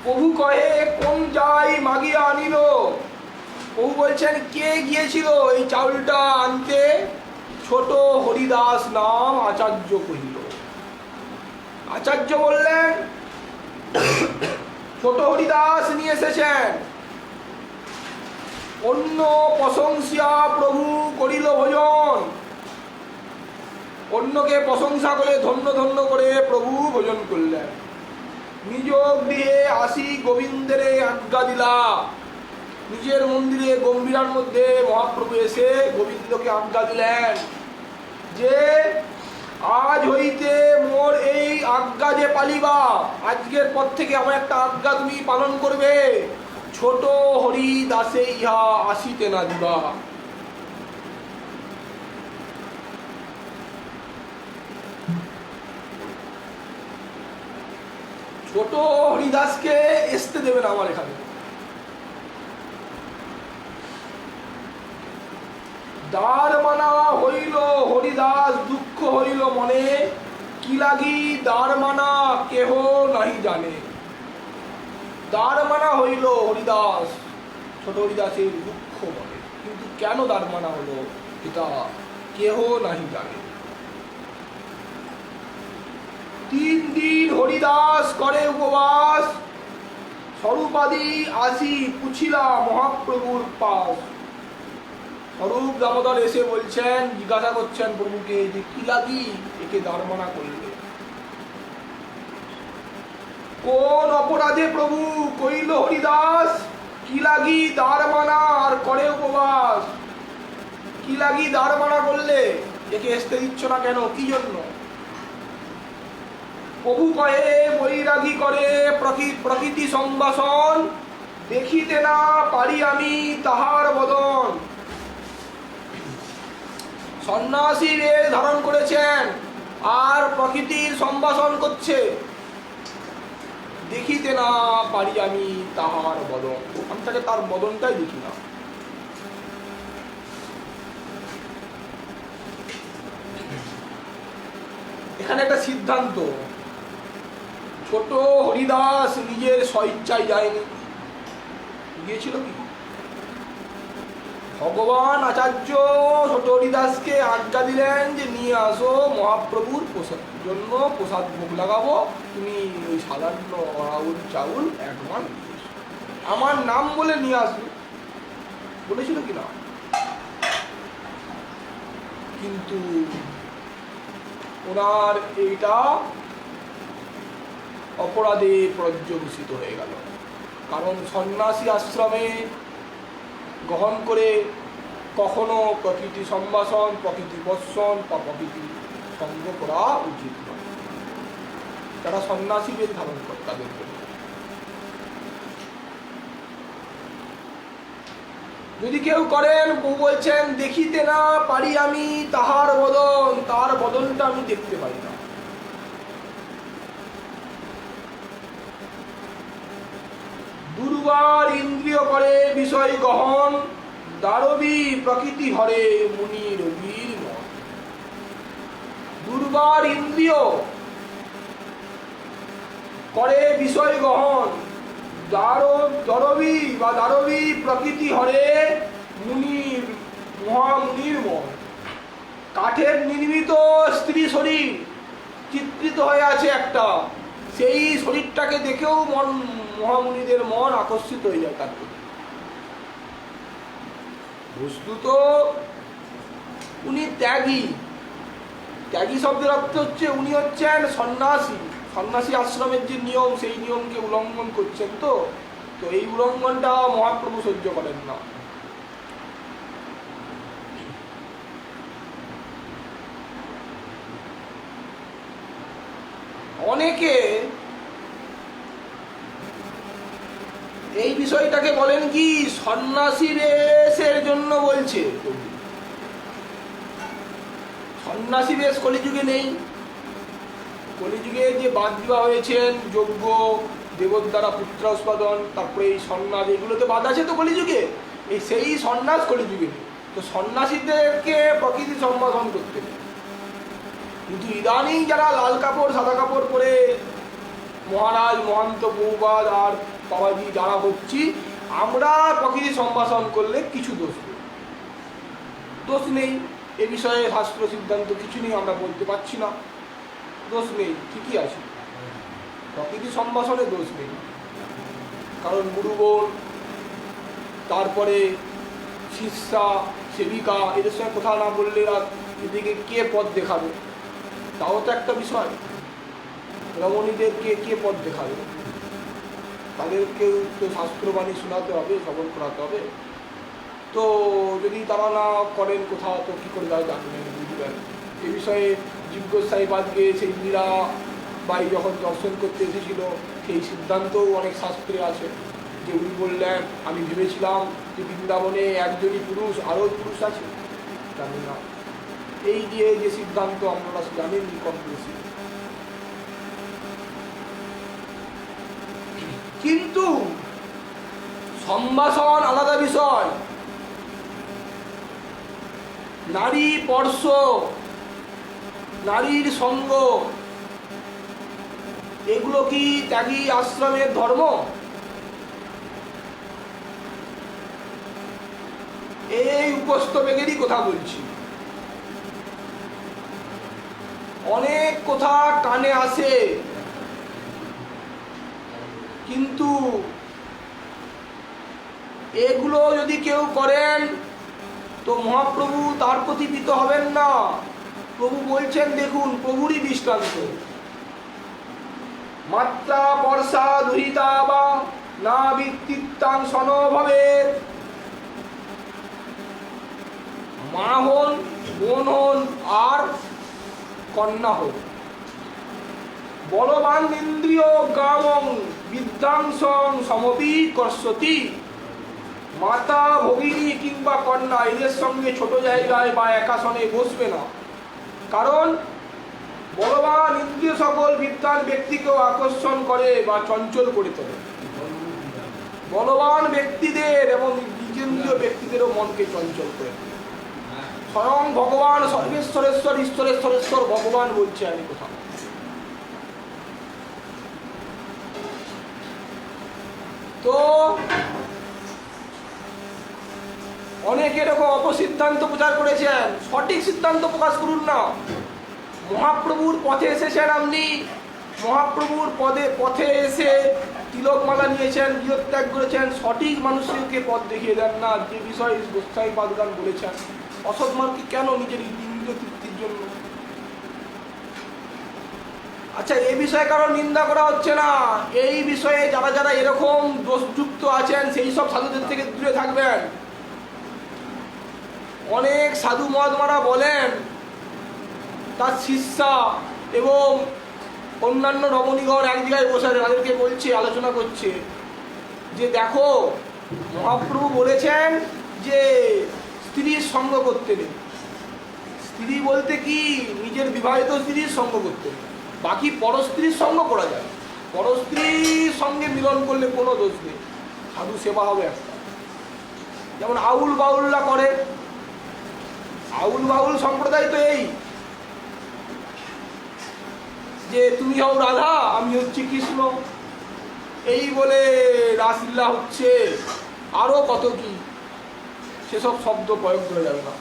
প্রভু কহে কোন যাই মাগিয়া আনিল? প্রভু বলছেন কে গিয়েছিল এই চাউলটা আনতে? ছোট হরিদাস নাম আচার্য কহিল। আচার্য বললেন ছোট হরিদাস নিয়ে এসেছেন। অন্য প্রশংসা প্রভু করিল ভোজন, অন্যকে প্রশংসা করে ধন্য ধন্য করে প্রভু ভোজন করলেন। নিজ গৃহে আসি গোবিন্দের আজ্ঞা দিলা, নিজের মন্দিরে গম্ভীরার মধ্যে মহাপ্রভু এসে গোবিন্দকে আজ্ঞা দিলেন যে আজ হইতে মোর এই আজ্ঞা যে পালিবা, আজকের পর থেকে আমার একটা আজ্ঞা তুমি পালন করবে, ছোট হরি দাসে ইহা আসিতে না দিবা। ছোট হরিদাসকে আসতে দেবে না আমার এখানে। দ্বার মানা হইল হরিদাস দুঃখ হইল মনে, কি লাগি দ্বার মানা কেহ নাহি জানে। দ্বার মানা হইল হরিদাস, ছোট হরিদাসের দুঃখ মনে, কিন্তু কেন দ্বার মানা হলো এটা কেহ নাহি জানে। 3 দিন হরিদাস করে উপবাস, স্বরূপাদি আসি পুছিলা মহাপ্রভুর পাশ। স্বরূপ দামোদর এসে বলছেন, জিজ্ঞাসা করছেন প্রভুকে যে কি লাগি একে দাঁড়মানা করলে, কোন অপরাধে প্রভু? কইল হরিদাস কি লাগি দাঁড়মানা আর করে উপবাস। কি লাগি দাঁড়মানা করলে, একে আসতে দিচ্ছ না কেন, কি জন্য? প্রভু কহে বৈরাগী করে প্রকৃতি সম্ভাষণ, দেখিতে না পারি আমি তাহার বদন। সন্ন্যাসী বেশ ধারণ করেছেন আর প্রকৃতির সম্ভাষণ করছে, দেখিতে না পারি আমি তাহার বদন, আমি তাকে তার বদনটাই দেখি না। এখানে একটা সিদ্ধান্ত, ছোট হরিদাস নিজের স্বইচ্ছায় যায়নি, গিয়েছিল কি? ভগবান আচার্য ছোট হরিদাসকে আজ্ঞা দিলেন যে নিয়ে আসো মহাপ্রভুর প্রসাদ জন্য, প্রসাদ ভোগ লাগাবো, তুমি ওই সাধারণ চাউল 1 মান নিয়ে এসো। আমার নাম বলে নিয়ে আসবে, বলেছিল কি না? কিন্তু ওনার এইটা অপরাধে পর্যবসিত হয়ে গেল। কারণ সন্ন্যাসী আশ্রমে গ্রহণ করে কখনো প্রকৃতি সম্ভাষণ, প্রকৃতি বর্ষণ বা প্রকৃতি সঙ্গ করা উচিত নয়। যারা সন্ন্যাসী বেশ ধারণ করে তাদের জন্য। যদি কেউ করেন, বউ বলছেন দেখিতে না পারি আমি তাহার বদন, তার বদনটা আমি দেখতে পারি না। দুর্বার ইন্দ্রিয় করে বিষয় গহন, দারবী প্রকৃতি হরে মুনি রবির মন। দুর্বার ইন্দ্রিয় করে বিষয় গ্রহণ, দারবী বা দারবী প্রকৃতি হরে মুনির মহামুনির মন। কাঠের নির্মিত স্ত্রী শরীর চিত্রিত হয়ে আছে একটা, সেই শরীরটাকে দেখেও মন, মহামুনিদের মন আকর্ষিত হয়ে যায় তার প্রতি। বস্তুত উনি ত্যাগী। ত্যাগী শব্দের অর্থ হচ্ছে উনি হচ্ছেন সন্ন্যাসী। সন্ন্যাসী আশ্রমের যে নিয়ম, সেই নিয়মকে উল্লঙ্ঘন করছেন। তো এই উল্লঙ্ঘনটা মহাপ্রভু সহ্য করেন না। অনেকে এই বিষয়টাকে বলেন কি সন্ন্যাসী বেশের জন্য বলছে। সন্ন্যাসী বেশ কলিযুগে নেই। কলিযুগে যে বাদ দেওয়া হয়েছেন যজ্ঞ, দেবর দ্বারা পুত্র উৎপাদন, তারপরে এই সন্ন্যাস, এগুলোতে বাদ আছে তো কলিযুগে। এই সেই সন্ন্যাস কলিযুগে নেই। তো সন্ন্যাসীদেরকে প্রকৃতি সম্বোধন করতে নেই। কিন্তু ইদানিং যারা লাল কাপড় সাদা কাপড় পরে মহারাজ, মহান্ত, বহুবাদ আর বাবাজি যারা হচ্ছি, আমরা প্রকৃতি সম্ভাষণ করলে কিছু দোষ নেই। এ বিষয়ে শাস্ত্র সিদ্ধান্ত কিছু নেই, আমরা বলতে পারছি না, দোষ নেই, ঠিকই আছে। প্রকৃতি সম্ভাষণে দোষ নেই। কারণ গুরুগণ, তারপরে শিষ্যা, সেবিকা, এদের সঙ্গে কথা না বললে এদিকে কে পথ দেখাবে? তাও তো একটা বিষয়। রমণীদেরকে কে পথ দেখাবে? তাদেরকেও তো শাস্ত্রবাণী শোনাতে হবে, শ্রবণ করাতে হবে। তো যদি তারা না করেন কোথাও, তো কী করে তারা জানবেন, বুঝবেন? এ বিষয়ে জিজ্ঞাসাহিব আজকে সেই মীরা বাই যখন দর্শন করতে এসেছিল, সেই সিদ্ধান্তও অনেক শাস্ত্রে আছে। যে উনি বললেন, আমি ভেবেছিলাম যে বৃন্দাবনে একজনই পুরুষ, আরও পুরুষ আছে, জানি না। এই যে সিদ্ধান্ত আপনারা জানেন কম বেশি। কিন্তু সম্ভাষণ আলাদা বিষয়। নারী স্পর্শ, নারীর সঙ্গ, এগুলো কি ত্যাগী আশ্রমের ধর্ম? এই উপস্থবেগেরই কথা বলছি। অনেক কথা কানে আসে, কিন্তু এগুলো যদি কেউ করেন তো মহাপ্রভু তার প্রতি প্রীত হবেন না। প্রভু বলছেন, দেখুন প্রভুরই দৃষ্টান্ত। মাত্রা বর্ষা দুহিতা বা না বৃত্তিত্বাং সনভাবে। মা হন, বোন হন আর কন্যা হন, বলবান ইন্দ্রিয় গামং বিদ্যাংসং সমপি কর্ষতি। মাতা, ভগিনী কিংবা কন্যা, এদের সঙ্গে ছোট জায়গায় বা একাসনে বসবে না। কারণ বলবান ইন্দ্রিয় সকল বিদ্যান ব্যক্তিকেও আকর্ষণ করে বা চঞ্চল করে তোলে। বলবান ব্যক্তিদের এবং জিতেন্দ্রীয় ব্যক্তিদেরও মনকে চঞ্চল করে। স্বয়ং ভগবান সর্বেশ্বরেশ্বর, ঈশ্বরেশ্বরেশ্বর ভগবান বলছে আমি কোথাও। তো অনেকে এরকম অপসিদ্ধান্ত প্রচার করেছেন। সঠিক সিদ্ধান্ত প্রকাশ করুন না। মহাপ্রভুর পথে এসেছেন আপনি, মহাপ্রভুর পথে এসে তিলকমালা নিয়েছেন, গৃহত্যাগ করেছেন, সঠিক মানুষকে পথ দেখিয়ে দেন না, যে বিষয়ে গোস্বামী পাদুকান বলেছেন। অসৎ মার্গকে কেন নিজের ইন্দ্রিয় তৃপ্তির জন্য? আচ্ছা, এই বিষয়ে কারো নিন্দা করা হচ্ছে না। এই বিষয়ে যারা যারা এরকম দোষযুক্ত আছেন সেই সব সাধুদের থেকে দূরে থাকবেন। অনেক সাধু মহাত্মারা বলেন, তার শিষ্যা এবং অন্যান্য রমণীগণ এক জায়গায় বসে তাদেরকে বলছে, আলোচনা করছে যে দেখো, মহাপ্রভু বলেছেন যে স্ত্রীর সঙ্গ করতে নেই। স্ত্রী বলতে কি, নিজের বিবাহিত স্ত্রীর সঙ্গ করতে নেই, বাকি পরস্ত্রীর সঙ্গ করা যায়। পরস্ত্রীর সঙ্গে মিলন করলে কোনো দোষ নেই, সাধু সেবা হবে একটা। যেমন আউল বাউলরা করে, আউল বাউল সম্প্রদায় তো এই যে তুমি হও রাধা, আমি হচ্ছি কৃষ্ণ, এই বলে রাসলীলা হচ্ছে, আরো কত কি, সেসব শব্দ প্রয়োগ করা যাবে না।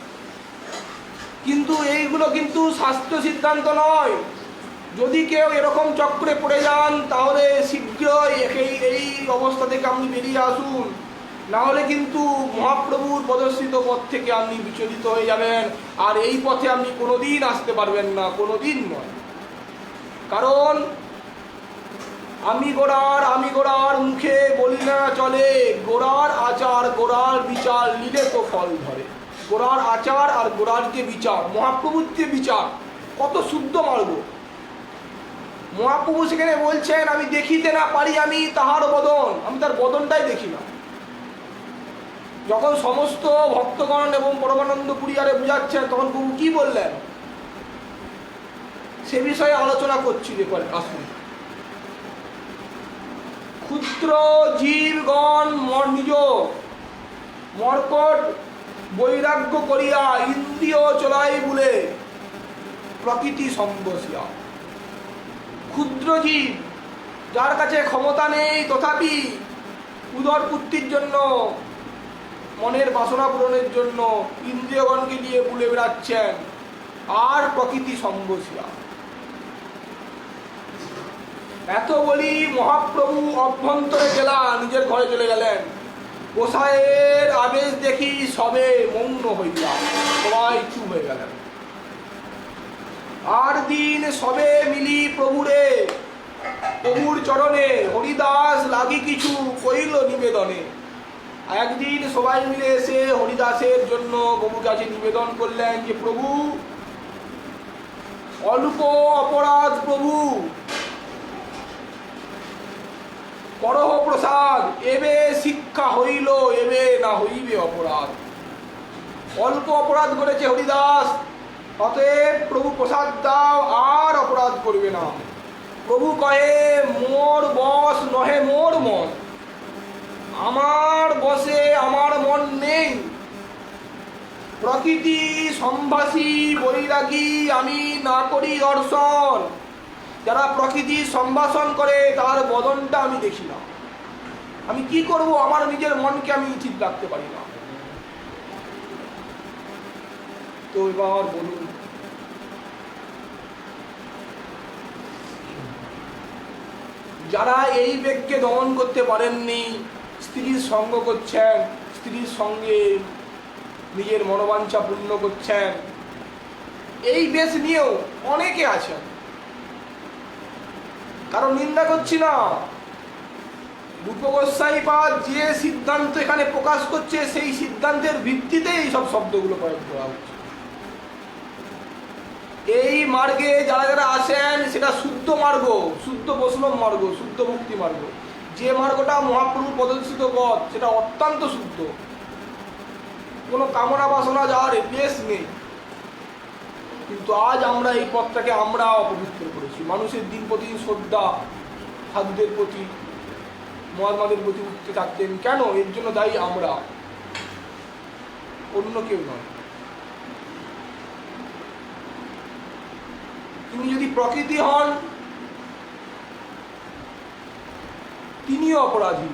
কিন্তু এইগুলো কিন্তু শাস্ত্র সিদ্ধান্ত নয়। যদি কেউ এরকম চক্রে পড়ে যান তাহলে শীঘ্রই এই অবস্থা থেকে আপনি বেরিয়ে আসুন, না হলে কিন্তু মহাপ্রভুর প্রদর্শিত পথ থেকে আপনি বিচলিত হয়ে যাবেন, আর এই পথে আপনি কোনোদিন আসতে পারবেন না, কোনোদিন নয়। কারণ আমি গোড়ার মুখে বলি না চলে, গোড়ার আচার গোড়ার বিচার নিলে তো ফল ধরে। গোড়ার আচার আর গোড়ার যে বিচার, মহাপ্রভুর যে বিচার, কত শুদ্ধ মার্গ। মহাপ্রভু সেখানে বলছেন, আমি দেখিতে না পারি আমি তাহার বদন, আমি তার বদনটাই দেখি না। যখন সমস্ত ভক্তগণ এবং পরমানন্দ পুরিয়ারে বুঝাচ্ছেন, তখন প্রভু কি বললেন সে বিষয়ে আলোচনা করছি। দেখুন, আসুন। ক্ষুদ্র জীবগণ নিজ মর্কট বৈরাগ্য করিয়া ইন্দ্রিয় চলাই বলে প্রকৃতি সম্বসিয়া। ক্ষুদ্র জীব, যার কাছে ক্ষমতা নেই, তথাপি উদর পুত্তির জন্য, মনের বাসনা পূরণের জন্য ইন্দ্রিয়গণকে নিয়ে বুলে বেড়াচ্ছেন, আর প্রকৃতি সম্বসিয়া। এত বলি মহাপ্রভু অভ্যন্তরে গেলেন, নিজের ঘরে চলে গেলেন। গোসাইয়ের আদেশ দেখি সবে মৌন হইয়া, সবাই চুপ হয়ে গেলেন। আর দিন সবে মিলি প্রভুর চরণে হরিদাস লাগি কিছু কইল নিবেদনে। একদিন সবাই মিলে এসে হরিদাসের জন্য প্রভুর কাছে নিবেদন করলেন যে প্রভু, অল্প অপরাধ প্রভু, করহ প্রসাদ, এবে শিক্ষা হইল, এবে না হইবে অপরাধ। অল্প অপরাধ করেছে হরিদাস, অতএব প্রভু প্রসাদ দাও, আর অপরাধ করবে না। প্রভু কহে, মোর বশ নহে মোর মন, আমার বসে আমার মন নেই। প্রকৃতি সম্ভাষী বৈরাগী আমি না করি দর্শন। যারা প্রকৃতি সম্ভাষণ করে তার বদনটা আমি দেখি না। আমি কি করব, আমার নিজের মনকে আমি ঠিক রাখতে পারি না। তো এবার বলুন, যারা এই বেগকে দমন করতে পারেননি, স্ত্রীর সঙ্গ করছেন, স্ত্রীর সঙ্গে নিজের মনোবাঞ্ছা পূর্ণ করছেন, এই বেশ নিয়েও অনেকে আছেন। কারণ নিন্দা করছি না, রূপ গোস্বামীপাদ যে সিদ্ধান্ত এখানে প্রকাশ করছে সেই সিদ্ধান্তের ভিত্তিতে এই সব শব্দগুলো প্রয়োগ করা হচ্ছে। এই মার্গে যারা যারা আসেন সেটা শুদ্ধ মার্গ, শুদ্ধ বৈষ্ণব মার্গ, শুদ্ধ মুক্তি মার্গ। যে মার্গটা মহাপ্রভু প্রদর্শিত পথ সেটা অত্যন্ত শুদ্ধ, কোনো কামনা বাসনা যাওয়ার বেশ নেই। কিন্তু আজ আমরা এই পথটাকে আমরা অপবিত্র করেছি। মানুষের দিন প্রতিদিন শ্রদ্ধা সাধুদের প্রতি, মহাত্মাদের প্রতি উঠতে থাকতেন কেন? এর জন্য দায়ী আমরা, অন্য কেউ নয়। তিনি যদি প্রকৃতি হন, তিনিও অপরাধী।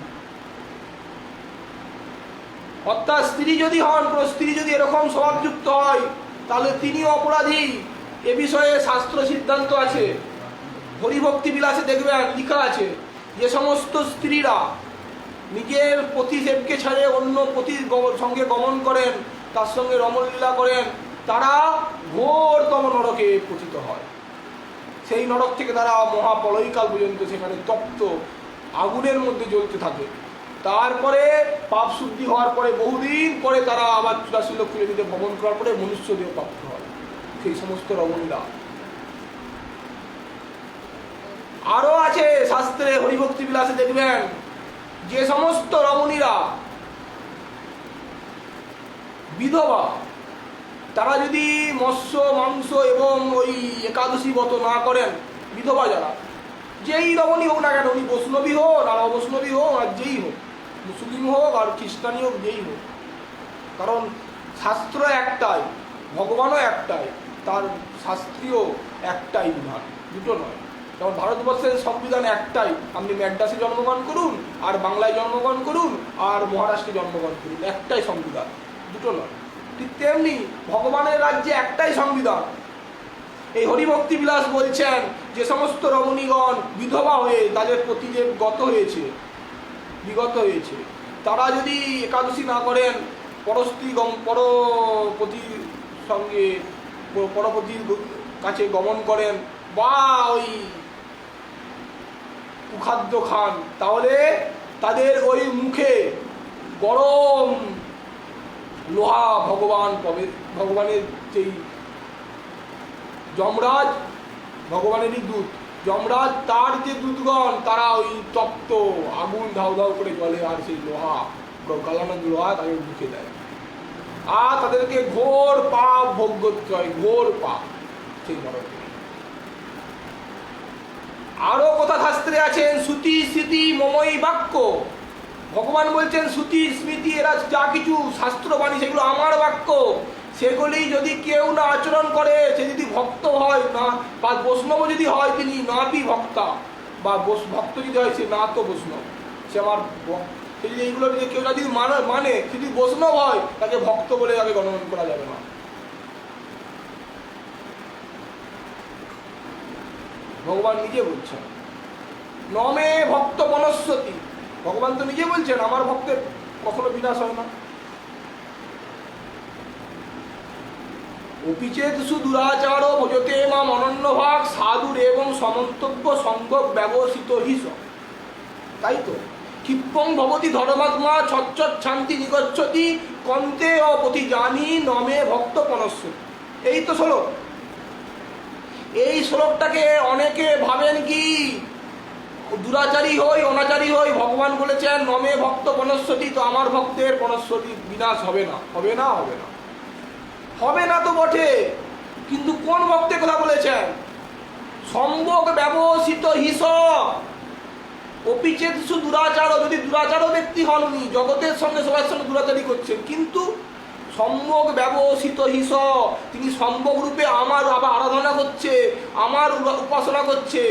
অর্থাৎ স্ত্রী যদি হন, কোনো স্ত্রী যদি এরকম স্বভাবযুক্ত হয়, তাহলে তিনিও অপরাধী। এ বিষয়ে শাস্ত্র সিদ্ধান্ত আছে। হরিভক্তি বিলাসে দেখবেন লেখা আছে, যে সমস্ত স্ত্রীরা নিজের পতিদেবকে ছেড়ে অন্য পতির সঙ্গে গমন করেন, তার সঙ্গে রমণলীলা করেন, তারা ঘোরতম নরকে পতিত হয়। সেই নরক থেকে তারা মহাপ্রলয়কাল পর্যন্ত সেখানে তপ্ত আগুনের মধ্যে জ্বলতে থাকে। তারপরে পাপ শুদ্ধি হওয়ার পরে বহুদিন পরে তারা আবার ৮৪ লক্ষ কিলোমিটার ভ্রমণ করার পরে মনুষ্য দেহ প্রাপ্ত হয় সেই সমস্ত রমণীরা। আরো আছে শাস্ত্রে হরিভক্তি বিলাসে দেখবেন যে সমস্ত রমণীরা বিধবা, তারা যদি মৎস্য মাংস এবং ওই একাদশী ব্রত না করেন, বিধবা যারা, যেই রমণী হোক না কেন, উনি বৈষ্ণবী হোক আর অবৈষ্ণবী হোক আর যেই হোক, মুসলিম হোক আর খ্রিস্টানি হোক, যেই হোক, কারণ শাস্ত্র একটাই, ভগবানও একটাই, তার শাস্ত্রীয় একটাই বিধান, দুটো নয়। যেমন ভারতবর্ষের সংবিধান একটাই, আপনি ম্যাড্রাসে জন্মগ্রহণ করুন আর বাংলায় জন্মগ্রহণ করুন আর মহারাষ্ট্রে জন্মগ্রহণ করুন, একটাই সংবিধান, দুটো নয়। ঠিক তেমনি ভগবানের রাজ্যে একটাই সংবিধান। এই হরিভক্তি বিলাস বলছেন যে সমস্ত রমণীগণ বিধবা হয়ে তাদের প্রতি যে বিগত হয়েছে, তারা যদি একাদশী না করেন, পরপতির সঙ্গে পরপতির কাছে গমন করেন বা ওই কুখাদ্য খান, তাহলে তাদের ওই মুখে গরম লোহা ভগবানের যেই যমরাজ, ভগবানেরই দূত যমরাজ, তার যে দূতগণ, তারা ওই তপ্ত আগুন ধাউ ধাউ করে জ্বলে আর সেই লোহা, গালানো লোহা তাদের মুখে দেয় আর তাদেরকে ঘোর পাপ ভোগ করতে হয়, ঘোর পাপ সেই নরকে। আরো কথা শাস্ত্রে আছেন শ্রুতি স্মৃতি মমই বাক্য। ভগবান বলছেন শ্রুতি স্মৃতি এরা যা কিছু শাস্ত্রবাণী সেগুলো আমার বাক্য, সেগুলি যদি কেউ না আচরণ করে, সে যদি ভক্ত হয় না বা বৈষ্ণব যদি হয়, তিনি নাপি ভক্তা, বা ভক্ত যদি হয় সে না তো বৈষ্ণব, সে আমার সে যদি এইগুলো যদি কেউ যদি মানে সে যদি বৈষ্ণব হয়, তাকে ভক্ত বলে তাকে গণনা করা যাবে না। ভগবান নিজে বলছেন নমে ভক্ত বনস্বতী, ভগবান তো নিজে বলছেন আমার ভক্তের কখনো বিনাশ হয় না। অপিচেতসু দুরাচার ভজতে মাম অনন্যভাগ সাধুর এবং সমন্তব্য সম্ভব ব্যবহৃত হিস। তাই তো ক্ষিপ্পং ভবতি ধর্মাত্মা ছচ্ছট শান্তি নিগচ্ছতি কন্তে অপতি জানি নমে ভক্ত পনস্বতী। এই তো শ্লোক। এই শ্লোকটাকে অনেকে ভাবেন কি দুরাচারী হই অনাচারী হই, ভগবান বলেছেন নমে ভক্ত বনস্বতী, তো আমার ভক্তের বনস্বতী বিনাশ হবে না, হবে না, হবে না, হবে না তো বটে, কিন্তু কোন ভক্তের কথা বলেছেন? সম্ভোগ ব্যবহৃত হিস অপিচেতসু দুরাচার, যদি দুরাচার ব্যক্তি হন উনি জগতের সঙ্গে সবার সঙ্গে দুরাচারী করছেন, কিন্তু সম্যক ব্যবহৃত হিস, তিনি সম্যক রূপে আমার আবার আরাধনা করছে, আমার উপাসনা করছে,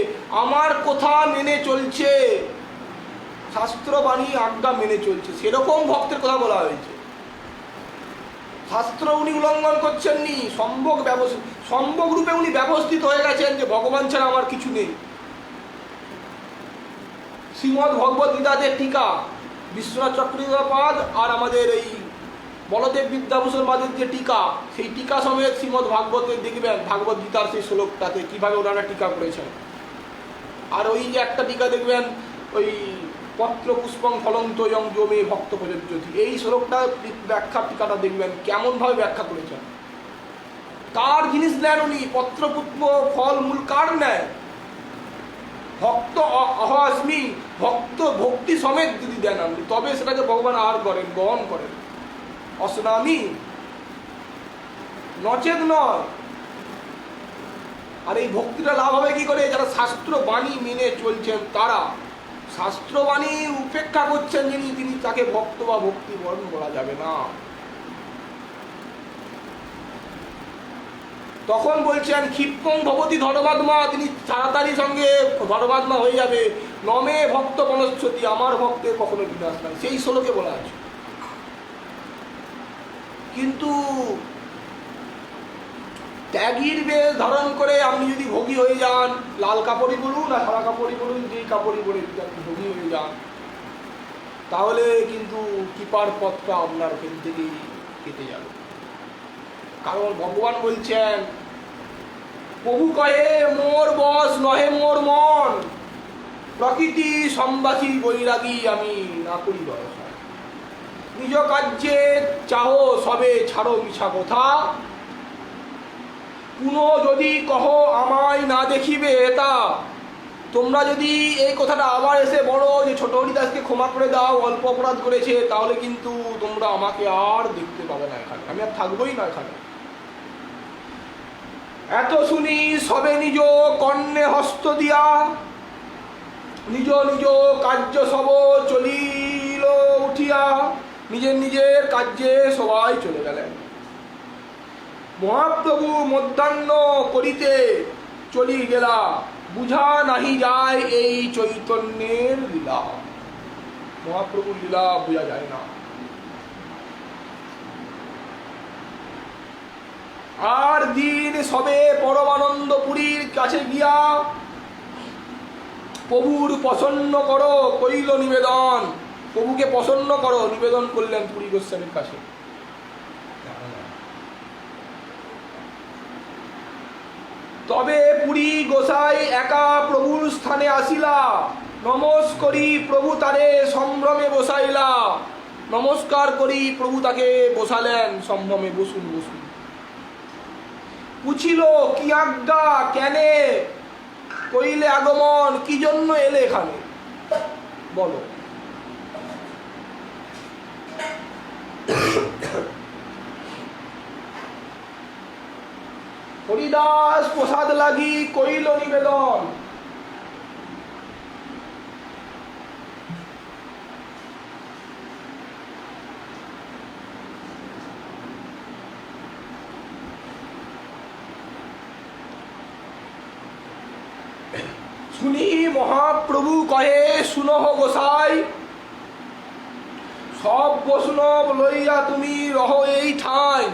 আমার কথা মেনে চলছে, শাস্ত্রবাণী আজ্ঞা মেনে চলছে, সেরকম ভক্তের কথা বলা হয়েছে। শাস্ত্র উনি উল্লঙ্ঘন করছেননি, সম্যক রূপে উনি ব্যবস্থিত হয়ে গেছেন যে ভগবান ছাড়া আমার কিছু নেই। শ্রীমদ্ ভগবদ গীতাতে টিকা বিশ্বনাথ চক্রবর্তীপাদ আর আমাদের এই বলদেব বিদ্যাভূষণ বাদের যে টিকা, সেই টিকা সমেত শ্রীমদ্ ভাগবতে দেখবেন ভাগবত গীতার সেই শ্লোকটাতে কিভাবে ওনারা টিকা করেছেন। আর ওই যে একটা টিকা দেখবেন ওই পত্র পুষ্পং ফলন্ত ইয়ং জমে ভক্ত প্রযোজ্যতি, এই শ্লোকটা ব্যাখ্যা টিকাটা দেখবেন কেমন ভাবে ব্যাখ্যা করেছেন। কার জিনিস নেন উনি? পত্র পুষ্প ফল মূল কার নেয়? ভক্ত অহস্মি, ভক্ত ভক্তি সমেত যদি দেন আপনি, তবে সেটাকে ভগবান আর করেন, গ্রহণ করেন। অস্নামি নচেত নয়। আর এই ভক্তিটা লাভ হবে কি করে? যারা শাস্ত্রবাণী মেনে চলছেন, তারা শাস্ত্রবাণী উপেক্ষা করছেন যিনি, তিনি তাকে ভক্ত বা ভক্তি বরণ বলা যাবে না। তখন বলছেন ক্ষিপ্পং ভবতি ধর্মাত্মা, তিনি তাড়াতাড়ি সঙ্গে ধর্মাত্মা হয়ে যাবে। নমে ভক্ত বনস্বতী, আমার ভক্তের কখনো বিনাশ নাই, সেই শ্লোকে বলা আছে। কিন্তু ত্যাগীর বেশ ধারণ করে আপনি যদি ভোগী হয়ে যান, লাল কাপড়ই বলুন আর সাদা কাপড়ই বলুন, যেই কাপড়ই বলে যদি আপনি ভোগী হয়ে যান, তাহলে কিন্তু কৃপার পথটা আপনার ওখান থেকেই কেটে যাবে। কারণ ভগবান বলছেন, প্রভু কহে মোর বশ নহে মোর মন, প্রকৃতি সম্বাসী বৈরাগী আমি না করি ভরসা। নিজ কার্যে চাহো সবে ছাড়ো মিছা কথা, পুনঃ যদি কহ আমায় না দেখিবে এটা। তোমরা যদি এই কথাটা আবার এসে বলো যে ছোট হরিদাসকে ক্ষমা করে দাও, অল্প অপরাধ করেছে, তাহলে কিন্তু তোমরা আমাকে আর দেখতে পাবে না এখানে, আমি আর থাকবোই না এখানে। এত শুনি সবে নিজ কর্ণে হস্ত দিয়া, নিজ নিজ কার্য সব চলিল উঠিয়া। নিজের নিজের কার্যে সবাই চলে গেলেন। মহাপ্রভু মধ্যাহ্ন করিতে চলি গেলা, বুঝা নাহি যায় এই চৈতন্যের লীলা। মহাপ্রভুর লীলা বোঝা যায় না। আর দিন সবে পরমানন্দপুরীর কাছে গিয়া প্রভুর প্রসন্ন করো কইল নিবেদন। প্রভুকে প্রসন্ন করো নিবেদন করলেন পুরী গোস্বামীর কাছে। তবে পুরী গোসাই একা প্রভুর স্থানে আসিলা, নমস্করি প্রভু তারে সম্ভ্রমে বসাইলা। নমস্কার করি প্রভু তাকে বসালেন সম্ভ্রমে, বসুন বসুন। পুছিল কি আজ্ঞা কেনে কইলে আগমন, কি জন্য এলে এখানে বলো। হরিদাস প্রসাদ লাগি কইল নিবেদন। শুনি মহাপ্রভু কহে শুনহ গোসাই, সব বৈষ্ণব লইয়া তুমি রহ এই ঠাঁই।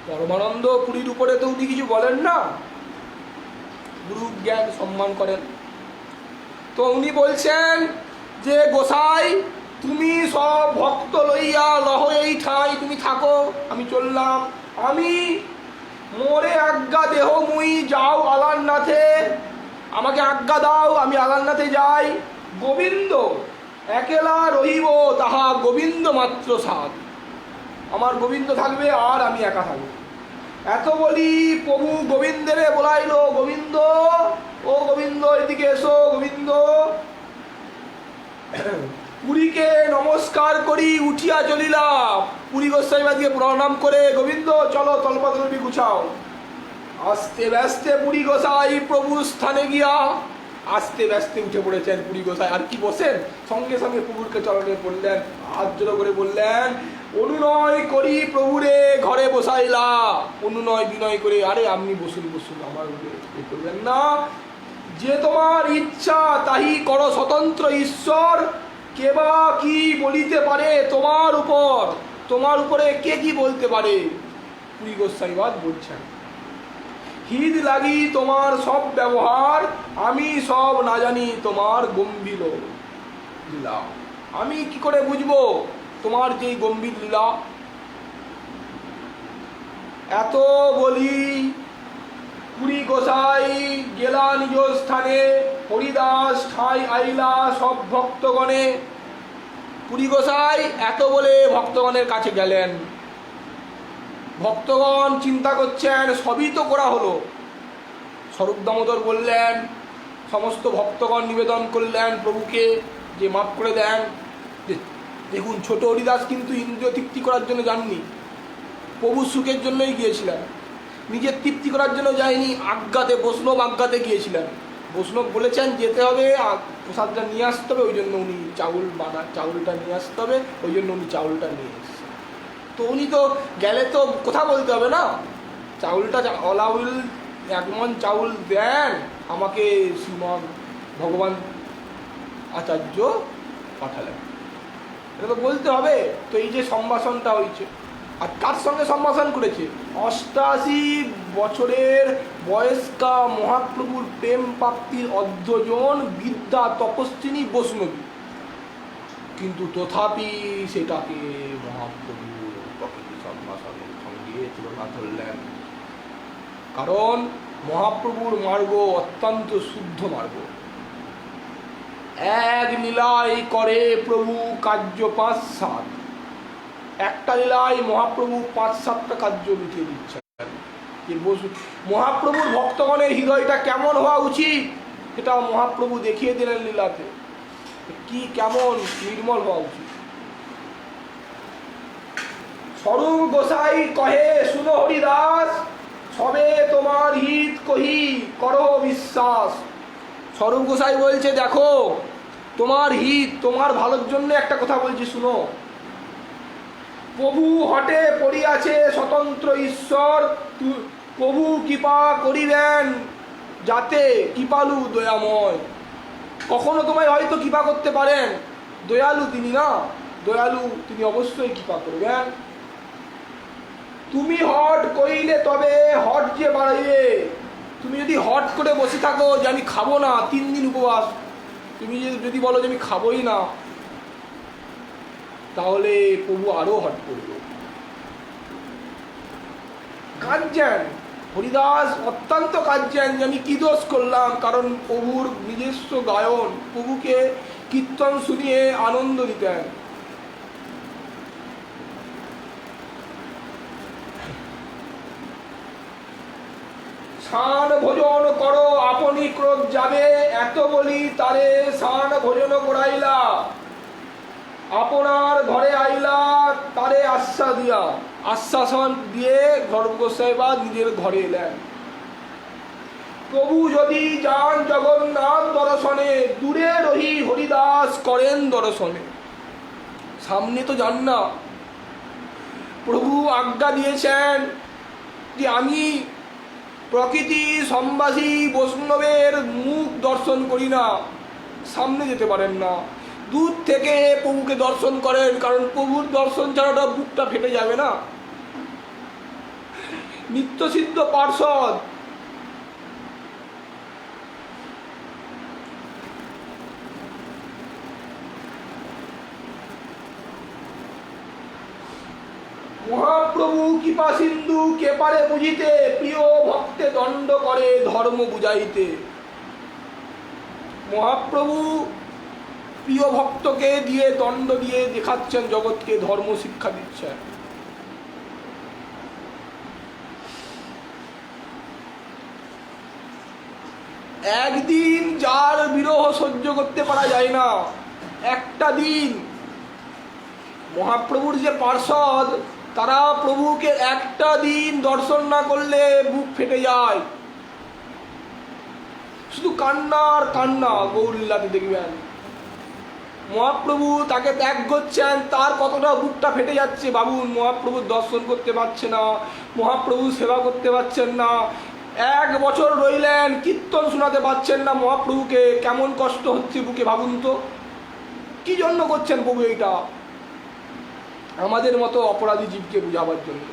পরমানন্দ পুরীর উপরে তো উনি কিছু বলেন না, গুরু জ্ঞান সম্মান করেন। তো উনি বলছেন যে গোসাই তুমি সব ভক্ত লইয়া লহ এই ঠাঁই, তুমি থাকো, আমি চললাম। আমি মোরে আজ্ঞা দেহ মুই যাও আলারনাথে, আমাকে আজ্ঞা দাও আমি আলারনাথে যাই। গোবিন্দ একেলা রহিব তাহা গোবিন্দ মাত্র সাধ, আমার গোবিন্দ থাকবে আর আমি একা থাকবো। এত বলি প্রভু গোবিন্দেরে বলাইল, গোবিন্দ ও গোবিন্দ এদিকে এসো গোবিন্দ। পুরীকে নমস্কার করি উঠিয়া চলিলা। পুরী গোস্বামীবাদীকে প্রণাম করে গোবিন্দ চলো তলপাতলবি গুছাও। আস্তে ব্যস্তে পুরী গোসাই প্রভুর স্থানে গিয়া, আস্তে ব্যস্তে উঠে পড়েছেন পুরী গোসাই। আর কি বসেন, সঙ্গে সঙ্গে প্রভুরকে চরণে পড়লেন, হাত জোড়ো করে বললেন অনুনয় করি প্রভুরে ঘরে বসাইলা। অনুনয় বিনয় করে, আরে আপনি বসুন বসুন, আমার এ করবেন না। যে তোমার ইচ্ছা তাহি করো স্বতন্ত্র ঈশ্বর, কেবা কি বলিতে পারে তোমার উপর, তোমার উপরে কে কি বলতে পারে। পুরী গোস্বামীবাদ বলছেন হিদ লাগি তোমার সব ব্যবহার, আমি সব না জানি তোমার গম্ভীর লীলা। আমি কি করে বুঝবো তোমার যে গম্ভীর লীলা। এত বলি পুরী গোসাই গেলা নিজ স্থানে, হরিদাস ঠাই আইলা সব ভক্তগণে। পুরী গোসাই এত বলে ভক্তগণের কাছে গেলেন। ভক্তগণ চিন্তা করছেন সবই তো করা হলো। স্বরূপ দামোদর বললেন, সমস্ত ভক্তগণ নিবেদন করলেন প্রভুকে যে মাফ করে দেন। দেখুন ছোট হরিদাস কিন্তু ইন্দ্রিয় তৃপ্তি করার জন্য যাননি, প্রভু সুখের জন্যই গিয়েছিলেন, নিজের তৃপ্তি করার জন্য যায়নি। আজ্ঞাতে বৈষ্ণব আজ্ঞাতে গিয়েছিলেন। বৈষ্ণব বলেছেন যেতে হবে, প্রসাদটা নিয়ে আসতে হবে, ওই জন্য উনি চাউলটা নিয়ে আসতে হবে, ওই জন্য উনি চাউলটা নিয়ে এসেছেন। তো উনি তো গেলে তো কথা বলতে হবে না, চাউলটা অলাউল একমন চাউল দেন আমাকে শ্রীমদ ভগবান আচার্য পাঠালেন, এটা তো বলতে হবে। তো এই যে সম্ভাষণটা হয়েছে, আর কার সঙ্গে সম্ভাষণ করেছে? 88 বছরের বয়স্কা মহাপ্রভুর প্রেম প্রাপ্তির অর্ধজন বিদ্যা তপস্বিনী বৈষ্ণবী, কিন্তু তথাপি সেটাকে মহাপ্রভু প্রকৃতি সম্ভাষণের সঙ্গে তুলনা ধরলেন। কারণ মহাপ্রভুর মার্গ অত্যন্ত শুদ্ধ মার্গ। এক লীলাই করে প্রভু কার্য 5-7, একটা লীলায় মহাপ্রভু 5-7টা কার্য মিটিয়ে দিচ্ছেন। মহাপ্রভুর ভক্তগণের হৃদয়টা কেমন হওয়া উচিত সেটা মহাপ্রভু দেখিয়ে দিলেন লীলাতে, কি কেমন নির্মল হওয়া উচিত। স্বরূপ গোসাই কহে শুনো হরিদাস, সবে তোমার হিত কহি করো বিশ্বাস। স্বরূপ গোসাই বলছে দেখো তোমার হিত, তোমার ভালোর জন্য একটা কথা বলছি শুনো। প্রভু হটে পড়িয়াছে স্বতন্ত্র ঈশ্বর, প্রভু কৃপা করিবেন যাতে কৃপালু দয়াময়। কখনো তোমায় হয়তো কৃপা করতে পারেন, দয়ালু তিনি না, দয়ালু তিনি অবশ্যই কৃপা করবেন। তুমি হট কইলে তবে হট যে বাড়াইবে। তুমি যদি হট করে বসে থাকো যে আমি খাবো না, 3 দিন উপবাস, তুমি যদি বলো যে আমি খাবোই না, তাহলে প্রভু আরো হট করবে। কাঁদছেন হরিদাস, অত্যন্ত কাঁদছেন যে আমি কি দোষ করলাম। কারণ প্রভুর নিজস্ব গায়ন, প্রভুকে কীর্তন শুনিয়ে আনন্দ দিতেন। শান ভোজন করো আপনি ক্রোধ যাবে, এত বলি তারে শান ভোজন করাইলা। আপনার ঘরে আইলা তারে আশ্বাসন দিয়ে ধর্মগোসাইবা নিজের ঘরে এলেন। প্রভু যদি যান জগন্নাথ দর্শনে, দূরে রহি হরিদাস করেন দর্শনে। সামনে তো যান না। প্রভু আজ্ঞা দিয়েছেন যে আমি প্রকৃতি সম্ভাষী বৈষ্ণবের মুখ দর্শন করি না, সামনে যেতে পারেন না, দূর থেকে প্রভুকে দর্শন করেন। কারণ প্রভুর দর্শন ছাড়াটা বুকটা ফেটে যাবে না। নিত্যসিদ্ধ পার্ষদ, মহাপ্রভু কৃপা সিন্ধু কে পারে বুঝিতে, প্রিয় ভক্তে দণ্ড করে ধর্ম বুঝাইতে। মহাপ্রভু প্রিয় ভক্তকে দিয়ে দণ্ড দিয়ে দেখাচ্ছেন জগৎকে, ধর্ম শিক্ষা দিচ্ছেন। একদিন যার বিরহ সহ্য করতে পারা যায় না, একটা দিন মহাপ্রভুর যে পার্ষদ তারা প্রভুকে একটা দিন দর্শন না করলে বুক ফেটে যায়। শুধু কান্না আর কান্না। গৌরলীলাতে দেখবেন মহাপ্রভু তাকে ত্যাগ করছেন, তার কতটা বুকটা ফেটে যাচ্ছে। ভাবুন, মহাপ্রভুর দর্শন করতে পারছে না, মহাপ্রভু সেবা করতে পারছেন না, 1 বছর রইলেন, কীর্তন শোনাতে পারছেন না মহাপ্রভুকে, কেমন কষ্ট হচ্ছে বুকে। ভাবুন তো কি জন্য করছেন প্রভু এইটা? আমাদের মতো অপরাধী জীবকে বুঝাবার জন্য।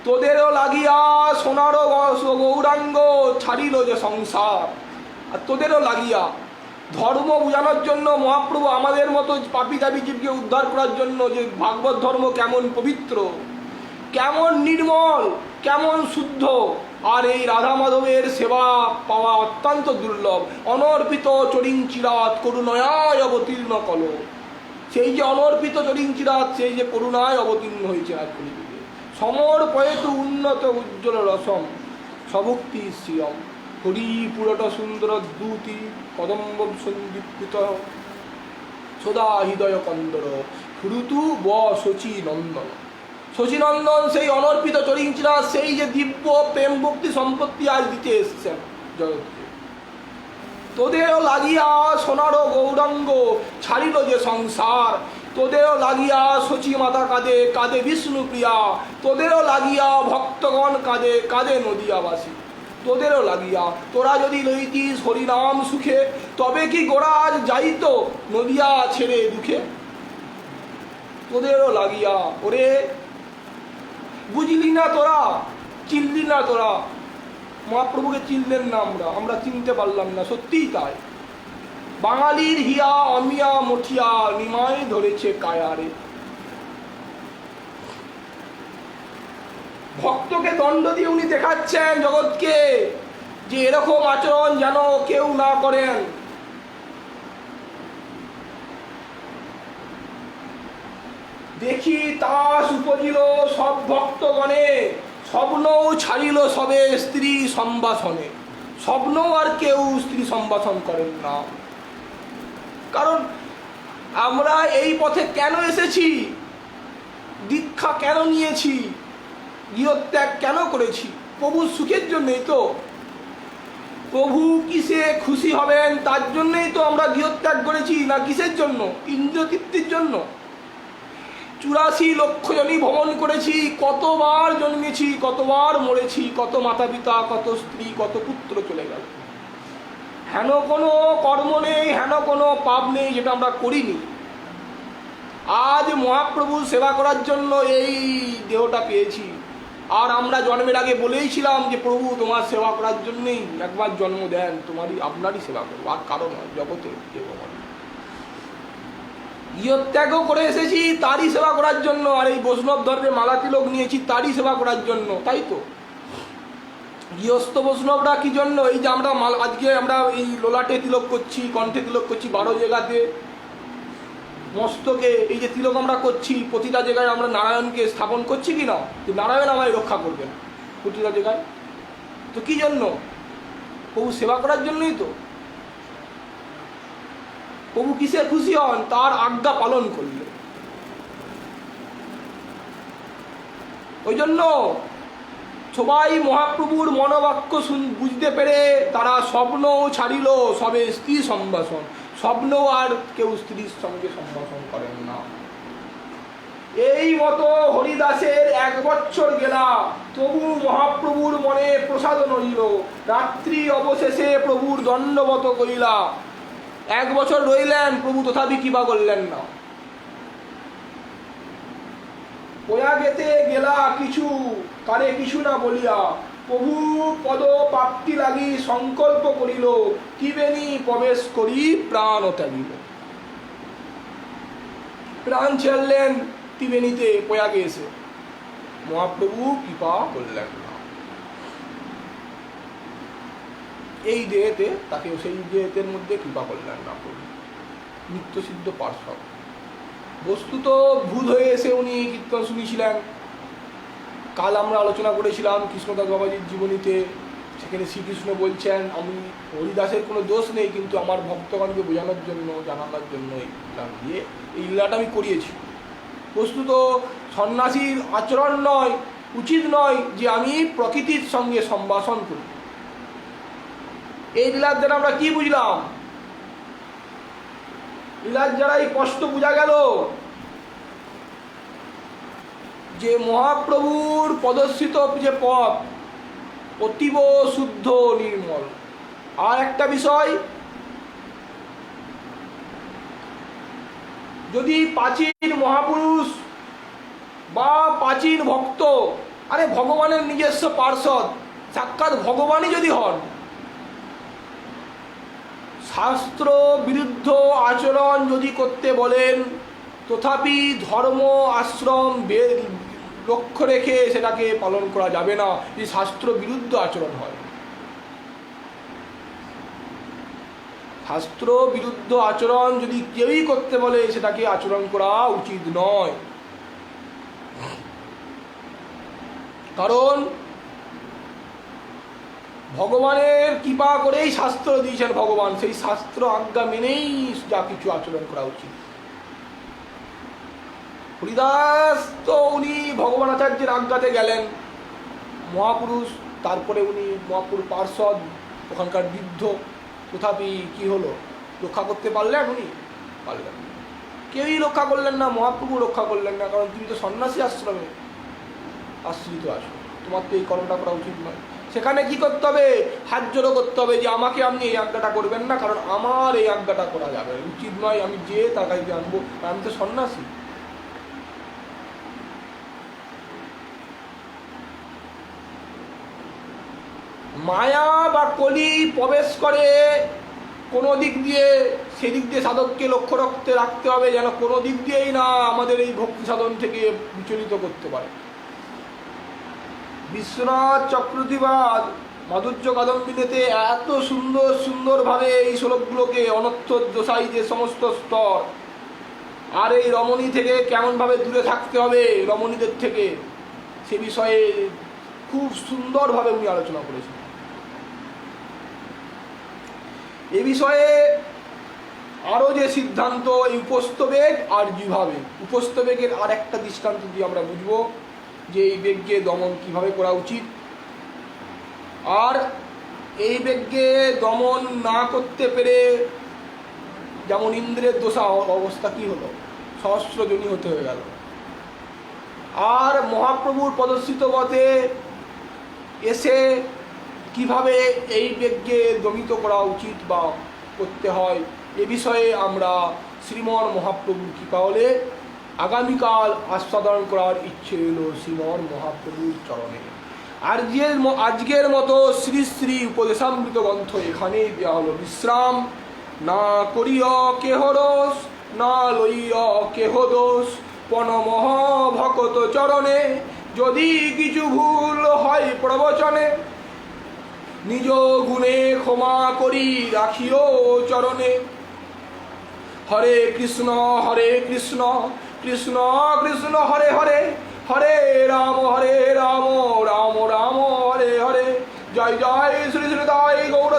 তোদেরও লাগিয়া সোনারও গৌরাঙ্গ ছাড়িল যে সংসার। আর তোদেরও লাগিয়া ধর্ম বোঝানোর জন্য মহাপ্রভু আমাদের মতো পাপী দাবী জীবকে উদ্ধার করার জন্য, যে ভাগবত ধর্ম কেমন পবিত্র, কেমন নির্মল, কেমন শুদ্ধ। আর এই রাধা মাধবের সেবা পাওয়া অত্যন্ত দুর্লভ। অনর্পিত চরিঞ্চিরাত করুণায় অবতীর্ণ কল। সেই যে অনর্পিত চরিঞ্চিরাত, সেই যে করুণায় অবতীর্ণ হয়েছে আজ কলিযুগে। সমর পয়েতু উন্নত উজ্জ্বল রসম সভক্তি শ্রিয়ম, হরি পুরট সুন্দর দ্যুতি কদম্ব সন্দীপ্ত সদা হৃদয় কন্দর ফুরুতু ব শচী নন্দন। শচীনন্দন সেই অনর্পিত চরিঞ্চিরা, সেই যে দিব্য প্রেম ভক্তি সম্পত্তি আজ দিতে এসছেন জগৎকে। তোদেরও লাগিয়া সোনারও গৌরাঙ্গ ছাড়িল যে সংসার। তোদেরও লাগিয়া শচী মাতা কাঁদে কাঁদে বিষ্ণু প্রিয়া। তোদেরও লাগিয়া ভক্তগণ কাঁদে কাঁদে নদিয়াবাসী। তোদেরও লাগিয়া তোরা যদি লইতিস হরিনাম সুখে, তবে কি গোড়া আজ যাইত নদিয়া ছেড়ে দুঃখে। তোদেরও লাগিয়া ওরে বুঝলি না তোরা, চিনলি না তোরা, মহাপ্রভুকে চিনলেন না, আমরা চিনতে পারলাম না। সত্যিই তাই, বাঙালির হিয়া অমিয়া মঠিয়া নিমায় ধরেছে কায়ারে। ভক্তকে দণ্ড দিয়ে উনি দেখাচ্ছেন জগৎকে যে এরকম আচরণ যেন কেউ না করেন। দেখি তাস উপজিল সব ভক্তগণে, স্বপ্নও ছাড়িল সবে স্ত্রী সম্ভাষণে। স্বপ্ন আর কেউ স্ত্রী সম্ভাষণ করেন না। কারণ আমরা এই পথে কেন এসেছি, দীক্ষা কেন নিয়েছি, গৃহত্যাগ কেন করেছি? প্রভুর সুখের জন্যই তো। প্রভু কিসে খুশি হবেন তার জন্যই তো আমরা গৃহত্যাগ করেছি, না কিসের জন্য? ইন্দ্রতৃপ্তির জন্য। 84 লক্ষ জনই ভ্রমণ করেছি, কতবার জন্মেছি, কতবার মরেছি, কত মাতা পিতা, কত স্ত্রী, কত পুত্র চলে গেল। হেন কোনো কর্ম নেই, হেন কোনো পাপ নেই যেটা আমরা করিনি। আজ মহাপ্রভুর সেবা করার জন্য এই দেহটা পেয়েছি। আর আমরা জন্মের আগে বলেইছিলাম যে প্রভু তোমার সেবা করার জন্যই একবার জন্ম দেন, আপনারই সেবা করবো, আর কারণ নয় জগতে। গৃহত্যাগও করে এসেছি তারই সেবা করার জন্য, আর এই বৈষ্ণব ধর্মে মালা তিলক নিয়েছি তারই সেবা করার জন্য, তাই তো। গৃহস্থ বৈষ্ণবরা কি জন্য? এই যে আমরা আজকে আমরা এই লোলাটে তিলক করছি, কণ্ঠে তিলক করছি, 12 জায়গাতে মস্তকে এই যে তিলক আমরা করছি, প্রতিটা জায়গায় আমরা নারায়ণকে স্থাপন করছি কি না, যে নারায়ণ আমায় রক্ষা করবেন প্রতিটা জায়গায়। তো কি জন্য? প্রভু সেবা করার জন্যই তো। প্রভু কিসে খুশি হন? তার আজ্ঞা পালন করলে। ওই জন্য সবাই মহাপ্রভুর মনোবাক্য বুঝতে পেরে তারা স্বপ্নও ছাড়িল সবে স্ত্রী সম্ভাষণ। স্বপ্ন আর কেউ স্ত্রীর সঙ্গে সম্ভাষণ করেন না। এই মতো হরিদাসের 1 বছর গেলা, তবু মহাপ্রভুর মনে প্রসাদন হইল। রাত্রি অবশেষে প্রভুর দণ্ডবত করিলা। 1 বছর রইলেন প্রভু, তথাপি কৃপা করলেন না। প্রয়াগেতে গেলা কিছু, কারে কিছু না বলিয়া, প্রভু পদ প্রাপ্তি লাগি সংকল্প করিল। ত্রিবেণী প্রবেশ করি প্রাণ ত্যাগিল। প্রাণ ছাড়লেন ত্রিবেণীতে, প্রয়াগে এসে। মহাপ্রভু কৃপা করলেন না এই দেহেতে, তাকে সেই দেহের মধ্যে কৃপা করলেন না প্রভু। নিত্যসিদ্ধ পার্শ্বদ বস্তুত ভূত হয়ে এসে উনি কীর্তন শুনেছিলেন। কাল আমরা আলোচনা করেছিলাম কৃষ্ণদাস বাবাজির জীবনীতে, সেখানে শ্রীকৃষ্ণ বলছেন আমি হরিদাসের কোনো দোষ নেই, কিন্তু আমার ভক্তগণকে বোঝানোর জন্য, জানানোর জন্য এই লীলাটা আমি করিয়েছি। বস্তুত সন্ন্যাসীর আচরণ নয়, উচিত নয় যে আমি প্রকৃতির সঙ্গে সম্ভাষণ করি। এই লীলার দ্বারা আমরা কি বুঝলাম? লীলার দ্বারাই কষ্ট বোঝা গেল যে মহাপ্রভুর প্রদর্শিত যে পথ অতীব শুদ্ধ নির্মল। আর একটা বিষয়, যদি প্রাচীন মহাপুরুষ বা প্রাচীন ভক্ত, আরে ভগবানের নিজস্ব পার্ষদ, সাক্ষাৎ ভগবানই যদি হন, শাস্ত্র বিরুদ্ধ আচরণ যদি করতে বলেন, তথাপি ধর্ম আশ্রম লক্ষ্য রেখে সেটাকে পালন করা যাবে না যে শাস্ত্র বিরুদ্ধ আচরণ হয়। শাস্ত্র বিরুদ্ধ আচরণ যদি কেউই করতে বলে, সেটাকে আচরণ করা উচিত নয়। কারণ ভগবানের কৃপা করেই শাস্ত্র দিয়েছেন ভগবান, সেই শাস্ত্র আজ্ঞা মেনেই যা কিছু আচরণ করা উচিত। হরিদাস তো উনি ভগবান আচার্যের আজ্ঞাতে গেলেন, মহাপুরুষ, তারপরে উনি মহাপুরুষ পার্ষদ, ওখানকার বৃদ্ধ, তথাপি কি হলো? রক্ষা করতে পারলেন? উনি পারলেন, কেউই রক্ষা করলেন না, মহাপ্রভু রক্ষা করলেন না। কারণ তুমি তো সন্ন্যাসী আশ্রমে আশ্রিত আছো, তোমার তো এই কর্মটা করা উচিত নয়। সেখানে কি করতে হবে? হাত জোড়ো করতে হবে যে আমাকে আপনি এই আজ্ঞাটা করবেন না, কারণ আমার এই আজ্ঞাটা করা যাবে উচিত নয়, আমি যে তার কাছে আনবো, আমি তো সন্ন্যাসী। মায়া বা কলি প্রবেশ করে কোনো দিক দিয়ে, সেদিক দিয়ে সাধককে লক্ষ্য রাখতে হবে যেন কোনো দিক দিয়েই না আমাদের এই ভক্তি সাধন থেকে বিচলিত করতে পারে। বিশ্বনাথ চক্রবর্তীবাদ মাধুর্য কাদম্বিনীতে এত সুন্দরভাবে এই শ্লোকগুলোকে অনর্থ দোষাই যে সমস্ত স্তর আর এই রমণী থেকে কেমনভাবে দূরে থাকতে হবে রমণীদের থেকে, সে বিষয়ে খুব সুন্দরভাবে উনি আলোচনা করেছেন। এ বিষয়ে আরও যে সিদ্ধান্ত, এই উপস্থবেগ আর জিহ্বাবেগ, উপস্থবেগের আর একটা দৃষ্টান্ত দিয়ে আমরা বুঝবো যে এই বেগকে দমন কিভাবে করা উচিত, আর এই বেগকে দমন না করতে পেরে যেমন ইন্দ্রের দশা অবস্থা কি হলো, সহস্রজনী হতে হয়ে গেল। আর মহাপ্রভুর প্রদর্শিত পথে এসে কিভাবে এই বেগকে দমিত করা উচিত বা করতে হয়, এ বিষয়ে আমরা শ্রীমন মহাপ্রভুর কৃপা হলে আগামীকাল আস্বাদন করার ইচ্ছে এলো শ্রীমন মহাপ্রভুর চরণে। আজকের মতো শ্রী শ্রী উপদেশামৃত গ্রন্থ এখানেই দেওয়া হলো বিশ্রাম। না করিয় কেহ রোষ, না লইয় কেহ দোষ, পনমহ ভকত চরণে, যদি কিছু ভুল হয় প্রবচনে, নিজ গুণে ক্ষমা করি রাখিও চরণে। হরে কৃষ্ণ কৃষ্ণ কৃষ্ণ হরে হরে, হরে রাম রাম রাম হরে হরে। জয় জয় শ্রী শ্রী তাই গৌর